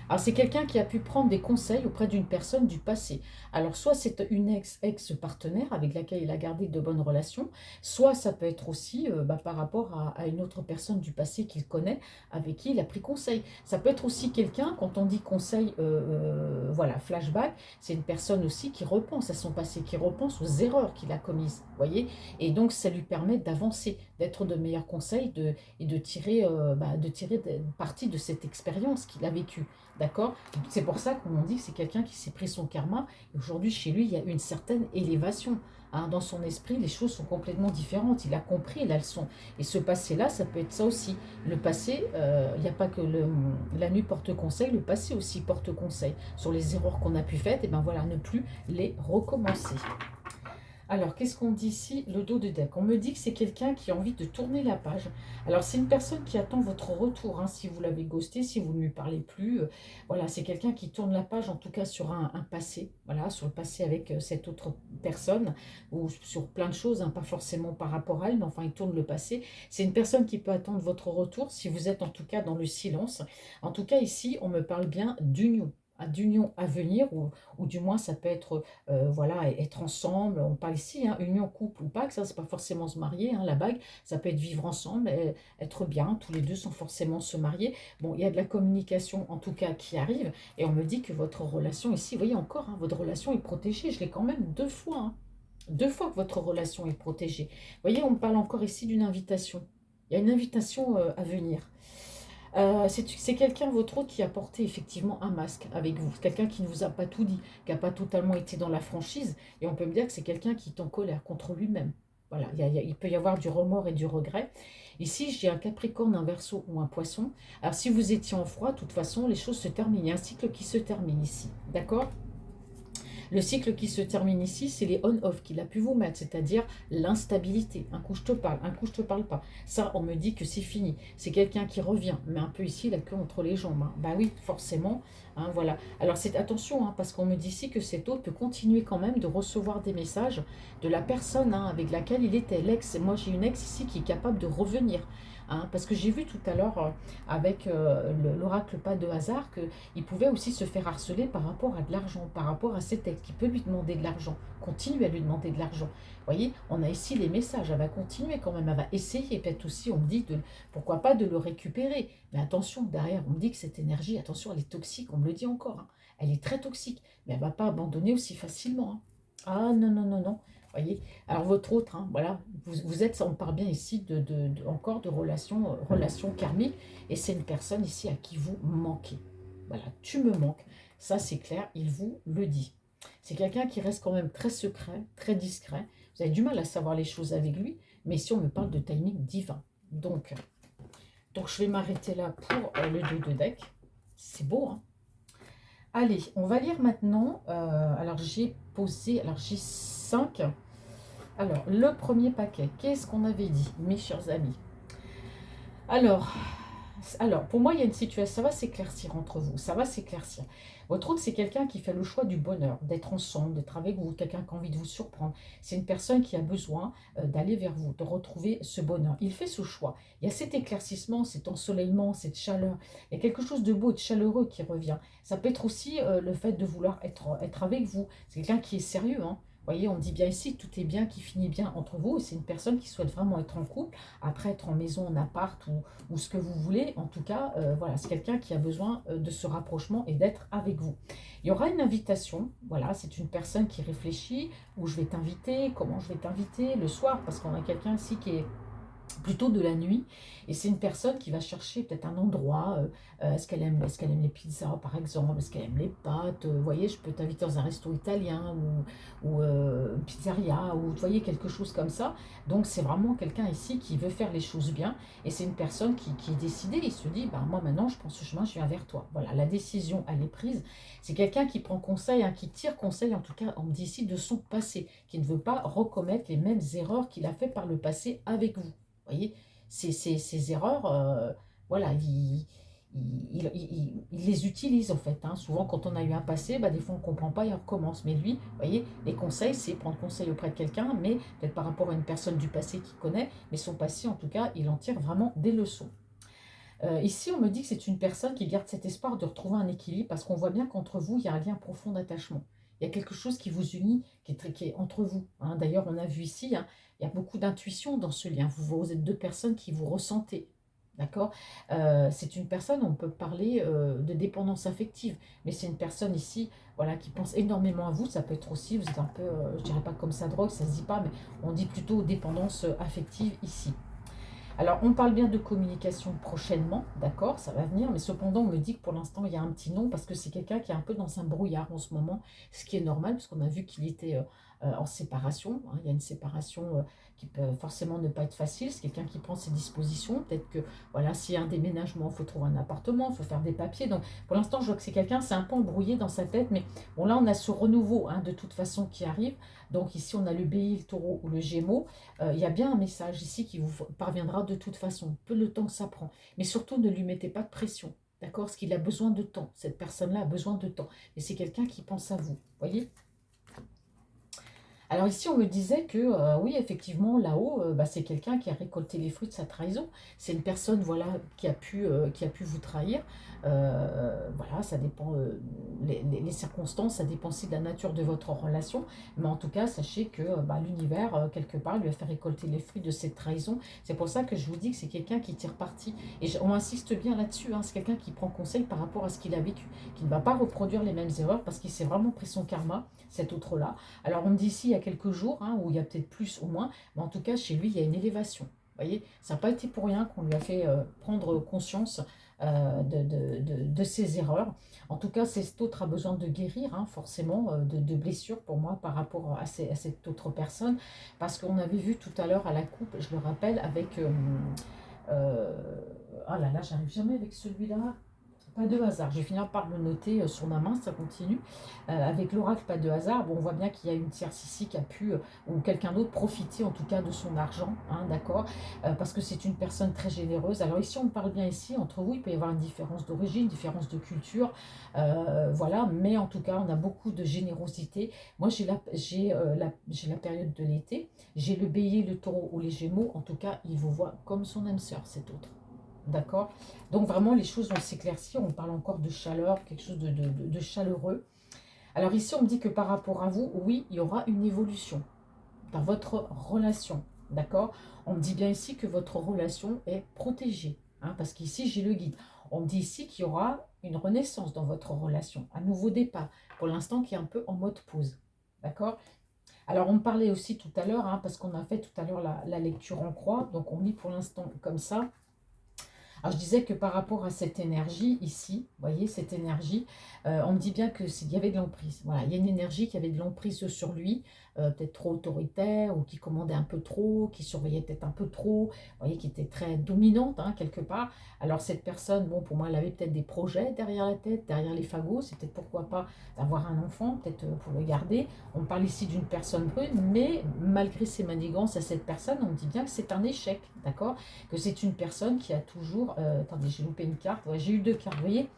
Alors, c'est quelqu'un qui a pu prendre des conseils auprès d'une personne du passé. Alors, soit c'est une ex-partenaire avec laquelle il a gardé de bonnes relations, soit ça peut être aussi par rapport à une autre personne du passé qu'il connaît, avec qui il a pris conseil. Ça peut être aussi quelqu'un, quand on dit conseil, voilà, flashback, c'est une personne aussi qui repense à son passé, qui repense aux erreurs qu'il a commises, voyez. Et donc, ça lui permet d'avancer, d'être de meilleurs conseils et de tirer parti de cette expérience qu'il a vécue. D'accord? C'est pour ça qu'on dit que c'est quelqu'un qui s'est pris son karma. Et aujourd'hui, chez lui, il y a une certaine élévation, hein. Dans son esprit, les choses sont complètement différentes. Il a compris la leçon. Et ce passé-là, ça peut être ça aussi. Le passé, il n'y a pas que la nuit porte conseil, le passé aussi porte conseil. Sur les erreurs qu'on a pu faire, et ben voilà, ne plus les recommencer. Alors, qu'est-ce qu'on dit ici? Le dos de deck. On me dit que c'est quelqu'un qui a envie de tourner la page. Alors, c'est une personne qui attend votre retour, hein, si vous l'avez ghosté, si vous ne lui parlez plus. Voilà, c'est quelqu'un qui tourne la page, en tout cas sur un passé. Voilà, sur le passé avec cette autre personne, ou sur plein de choses, hein, pas forcément par rapport à elle, mais enfin, il tourne le passé. C'est une personne qui peut attendre votre retour, si vous êtes en tout cas dans le silence. En tout cas, ici, on me parle bien d'union. d'union à venir, ou du moins ça peut être, voilà, être ensemble. On parle ici, hein, union, couple ou pas, ça c'est pas forcément se marier, hein, la bague, ça peut être vivre ensemble, être bien, tous les deux sans forcément se marier. Bon, il y a de la communication en tout cas qui arrive, et on me dit que votre relation ici, vous voyez encore, hein, votre relation est protégée, je l'ai quand même 2 fois, hein. 2 fois que votre relation est protégée. Vous voyez, on me parle encore ici d'une invitation. Il y a une invitation à venir. C'est quelqu'un, votre autre, qui a porté effectivement un masque avec vous. Quelqu'un qui ne vous a pas tout dit, qui n'a pas totalement été dans la franchise. Et on peut me dire que c'est quelqu'un qui est en colère contre lui-même. Voilà, il peut y avoir du remords et du regret. Ici, j'ai un Capricorne, un Verseau ou un Poisson. Alors, si vous étiez en froid, de toute façon, les choses se terminent. Il y a un cycle qui se termine ici. D'accord? Le cycle qui se termine ici, c'est les on-off qu'il a pu vous mettre, c'est-à-dire l'instabilité. Un coup je te parle, un coup je te parle pas. Ça, on me dit que c'est fini. C'est quelqu'un qui revient, mais un peu ici, la queue entre les jambes, hein. Bah oui, forcément, hein, voilà. Alors c'est attention, hein, parce qu'on me dit ici que cet autre peut continuer quand même de recevoir des messages de la personne, hein, avec laquelle il était l'ex. Moi, j'ai une ex ici qui est capable de revenir. Hein, parce que j'ai vu tout à l'heure avec l'oracle pas de hasard qu'il pouvait aussi se faire harceler par rapport à de l'argent, par rapport à cet ex qui peut lui demander de l'argent, continue à lui demander de l'argent. Vous voyez, on a ici les messages, elle va continuer quand même, elle va essayer, peut-être aussi on me dit, pourquoi pas de le récupérer. Mais attention, derrière, on me dit que cette énergie, attention, elle est toxique, on me le dit encore, hein. Elle est très toxique, mais elle ne va pas abandonner aussi facilement, hein. Ah non, non, non, non. Voyez, alors votre autre, hein, voilà, vous êtes, on parle bien ici encore de relations karmiques, et c'est une personne ici à qui vous manquez. Voilà, tu me manques, ça c'est clair, il vous le dit. C'est quelqu'un qui reste quand même très secret, très discret. Vous avez du mal à savoir les choses avec lui, mais ici on me parle de timing divin. Donc je vais m'arrêter là pour le 2 de deck. C'est beau, hein. Allez, on va lire maintenant. Alors j'ai 5. Alors, le premier paquet, qu'est-ce qu'on avait dit, mes chers amis? Alors, pour moi, il y a une situation, ça va s'éclaircir entre vous, ça va s'éclaircir. Votre autre, c'est quelqu'un qui fait le choix du bonheur, d'être ensemble, d'être avec vous, quelqu'un qui a envie de vous surprendre. C'est une personne qui a besoin d'aller vers vous, de retrouver ce bonheur. Il fait ce choix. Il y a cet éclaircissement, cet ensoleillement, cette chaleur. Il y a quelque chose de beau et de chaleureux qui revient. Ça peut être aussi le fait de vouloir être avec vous. C'est quelqu'un qui est sérieux, hein. Vous voyez, on dit bien ici, tout est bien, qui finit bien entre vous. Et c'est une personne qui souhaite vraiment être en couple, après être en maison, en appart ou ce que vous voulez. En tout cas, voilà, c'est quelqu'un qui a besoin de ce rapprochement et d'être avec vous. Il y aura une invitation, voilà, c'est une personne qui réfléchit, où je vais t'inviter, comment je vais t'inviter, le soir, parce qu'on a quelqu'un ici qui est plutôt de la nuit, et c'est une personne qui va chercher peut-être un endroit, est-ce qu'elle aime les pizzas par exemple, est-ce qu'elle aime les pâtes, vous voyez, je peux t'inviter dans un resto italien ou une pizzeria, ou vous voyez, quelque chose comme ça. Donc c'est vraiment quelqu'un ici qui veut faire les choses bien, et c'est une personne qui est décidée, il se dit, bah, moi maintenant je prends ce chemin, je viens vers toi, voilà, la décision elle est prise. C'est quelqu'un qui prend conseil, hein, qui tire conseil, en tout cas on me dit ici, de son passé, qui ne veut pas recommettre les mêmes erreurs qu'il a fait par le passé avec vous. Vous voyez, ces erreurs, voilà, il les utilise en fait, hein. Souvent, quand on a eu un passé, bah, des fois on ne comprend pas et on recommence. Mais lui, vous voyez, les conseils, c'est prendre conseil auprès de quelqu'un, mais peut-être par rapport à une personne du passé qu'il connaît, mais son passé, en tout cas, il en tire vraiment des leçons. Ici, on me dit que c'est une personne qui garde cet espoir de retrouver un équilibre, parce qu'on voit bien qu'entre vous, il y a un lien profond d'attachement. Il y a quelque chose qui vous unit, qui est entre vous, hein. D'ailleurs, on a vu ici, hein, il y a beaucoup d'intuition dans ce lien. Vous êtes deux personnes qui vous ressentez. D'accord. C'est une personne, on peut parler de dépendance affective, mais c'est une personne ici, voilà, qui pense énormément à vous. Ça peut être aussi, vous êtes un peu, je dirais pas comme ça drogue, ça se dit pas, mais on dit plutôt dépendance affective ici. Alors, on parle bien de communication prochainement, d'accord, ça va venir, mais cependant, on me dit que pour l'instant, il y a un petit non, parce que c'est quelqu'un qui est un peu dans un brouillard en ce moment, ce qui est normal, parce qu'on a vu qu'il était en séparation, hein. Il y a une séparation qui peut forcément ne pas être facile, c'est quelqu'un qui prend ses dispositions, peut-être que, voilà, s'il y a un déménagement, il faut trouver un appartement, il faut faire des papiers, donc pour l'instant, je vois que c'est quelqu'un, c'est un peu embrouillé dans sa tête, mais bon, là, on a ce renouveau, hein, de toute façon qui arrive, donc ici, on a le bélier, le taureau ou le gémeaux. Il y a bien un message ici qui vous parviendra de toute façon, peu le temps que ça prend. Mais surtout, ne lui mettez pas de pression, d'accord? Parce qu'il a besoin de temps. Cette personne-là a besoin de temps. Et c'est quelqu'un qui pense à vous, voyez? Alors ici, on me disait que oui, effectivement, là-haut, bah, c'est quelqu'un qui a récolté les fruits de sa trahison. C'est une personne, voilà, qui a pu vous trahir. Voilà, ça dépend, les circonstances, ça dépend aussi de la nature de votre relation. Mais en tout cas, sachez que bah, l'univers, quelque part, lui a fait récolter les fruits de cette trahison. C'est pour ça que je vous dis que c'est quelqu'un qui tire parti. Et on insiste bien là-dessus, hein, c'est quelqu'un qui prend conseil par rapport à ce qu'il a vécu, qui ne va pas reproduire les mêmes erreurs parce qu'il s'est vraiment pris son karma, cet autre-là. Alors on me dit ici, il y a quelques jours, hein, ou il y a peut-être plus ou moins, mais en tout cas, chez lui, il y a une élévation. Vous voyez, ça n'a pas été pour rien qu'on lui a fait prendre conscience de ses erreurs. En tout cas, cet autre a besoin de guérir, hein, forcément, de blessures pour moi par rapport à cette autre personne. Parce qu'on avait vu tout à l'heure à la coupe, je le rappelle, avec... euh, ah là là, j'arrive jamais avec celui-là. Pas de hasard. Je vais finir par le noter sur ma main, ça continue. Avec l'oracle, pas de hasard. Bon, on voit bien qu'il y a une tierce ici qui a pu, ou quelqu'un d'autre, profiter en tout cas de son argent, hein, d'accord. Parce que c'est une personne très généreuse. Alors ici, on parle bien ici, entre vous, il peut y avoir une différence d'origine, une différence de culture, voilà. Mais en tout cas, on a beaucoup de générosité. Moi, j'ai la période de l'été. J'ai le bélier, le taureau ou les gémeaux. En tout cas, il vous voit comme son âme sœur, cet autre. D'accord. Donc vraiment, les choses vont s'éclaircir. On parle encore de chaleur, quelque chose de chaleureux. Alors ici, on me dit que par rapport à vous, oui, il y aura une évolution dans votre relation. D'accord. On me dit bien ici que votre relation est protégée, hein, parce qu'ici, j'ai le guide. On me dit ici qu'il y aura une renaissance dans votre relation, un nouveau départ, pour l'instant qui est un peu en mode pause. D'accord. Alors, on me parlait aussi tout à l'heure, hein, parce qu'on a fait tout à l'heure la lecture en croix, donc on dit pour l'instant comme ça. Alors, je disais que par rapport à cette énergie ici, vous voyez, cette énergie, on me dit bien que s'il y avait de l'emprise. Voilà, il y a une énergie qui avait de l'emprise sur lui, peut-être trop autoritaire, ou qui commandait un peu trop, qui surveillait peut-être un peu trop, vous voyez, qui était très dominante, hein, quelque part. Alors, cette personne, bon, pour moi, elle avait peut-être des projets derrière la tête, derrière les fagots. C'est peut-être pourquoi pas d'avoir un enfant, peut-être pour le garder. On parle ici d'une personne brune, mais malgré ses manigances à cette personne, on me dit bien que c'est un échec, d'accord, que c'est une personne qui a toujours... attendez, j'ai loupé une carte. Ouais, j'ai eu deux cartes, vous voyez.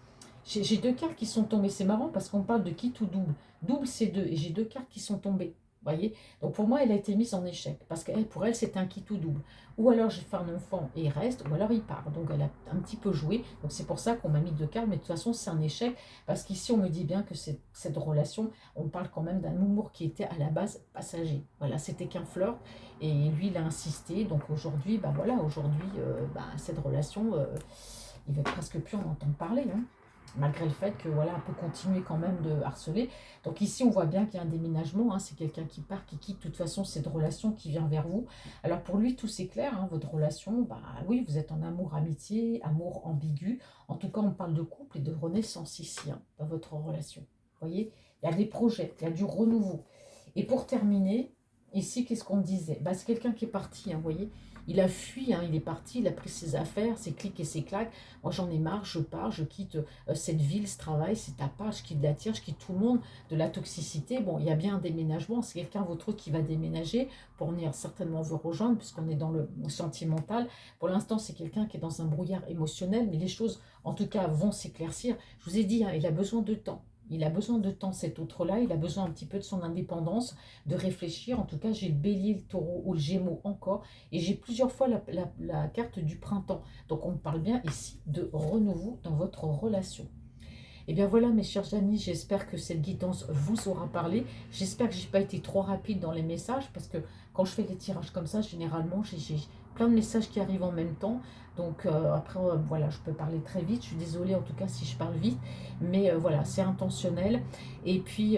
J'ai deux cartes qui sont tombées. C'est marrant parce qu'on parle de quitte ou double. Double, c'est deux. Et j'ai deux cartes qui sont tombées. Vous voyez. Donc pour moi, elle a été mise en échec. Parce que pour elle, c'est un quitte ou double. Ou alors j'ai fait un enfant et il reste, ou alors il part. Donc elle a un petit peu joué. Donc c'est pour ça qu'on m'a mis deux cartes. Mais de toute façon, c'est un échec. Parce qu'ici, on me dit bien que cette relation, on parle quand même d'un amour qui était à la base passager. Voilà, c'était qu'un flirt. Et lui, il a insisté. Donc aujourd'hui, bah voilà, aujourd'hui, bah, cette relation, il va presque plus en entendre parler, hein, malgré le fait que voilà, on peut continuer quand même de harceler. Donc ici, on voit bien qu'il y a un déménagement, hein, c'est quelqu'un qui part, qui quitte de toute façon cette relation, qui vient vers vous. Alors pour lui, tout c'est clair, hein, votre relation, bah oui, vous êtes en amour, amitié, amour ambigu. En tout cas, on parle de couple et de renaissance ici, hein, dans votre relation. Vous voyez, il y a des projets, il y a du renouveau. Et pour terminer, ici, qu'est-ce qu'on disait, bah, c'est quelqu'un qui est parti, hein, vous voyez. Il a fui, hein, il est parti, il a pris ses affaires, ses clics et ses claques. Moi, j'en ai marre, je pars, je quitte cette ville, ce travail, c'est à part, je quitte la tire, je quitte tout le monde, de la toxicité. Bon, il y a bien un déménagement, c'est quelqu'un votre qui va déménager pour venir certainement vous rejoindre, puisqu'on est dans le sentimental. Pour l'instant, c'est quelqu'un qui est dans un brouillard émotionnel, mais les choses, en tout cas, vont s'éclaircir. Je vous ai dit, hein, il a besoin de temps. Il a besoin de temps, cet autre-là. Il a besoin un petit peu de son indépendance, de réfléchir. En tout cas, j'ai le bélier, le taureau ou le gémeau encore. Et j'ai plusieurs fois la carte du printemps. Donc, on parle bien ici de renouveau dans votre relation. Et bien voilà, mes chers amis, j'espère que cette guidance vous aura parlé. J'espère que je n'ai pas été trop rapide dans les messages, parce que quand je fais des tirages comme ça, généralement, j'ai plein de messages qui arrivent en même temps. Donc après, voilà, je peux parler très vite. Je suis désolée en tout cas si je parle vite, mais voilà, c'est intentionnel. Et puis...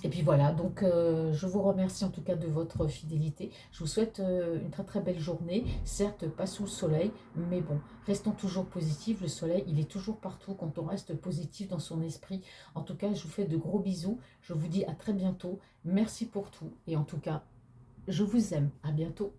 et puis voilà, donc je vous remercie en tout cas de votre fidélité. Je vous souhaite une très très belle journée. Certes, pas sous le soleil, mais bon, restons toujours positifs. Le soleil, il est toujours partout quand on reste positif dans son esprit. En tout cas, je vous fais de gros bisous. Je vous dis à très bientôt. Merci pour tout. Et en tout cas, je vous aime. À bientôt.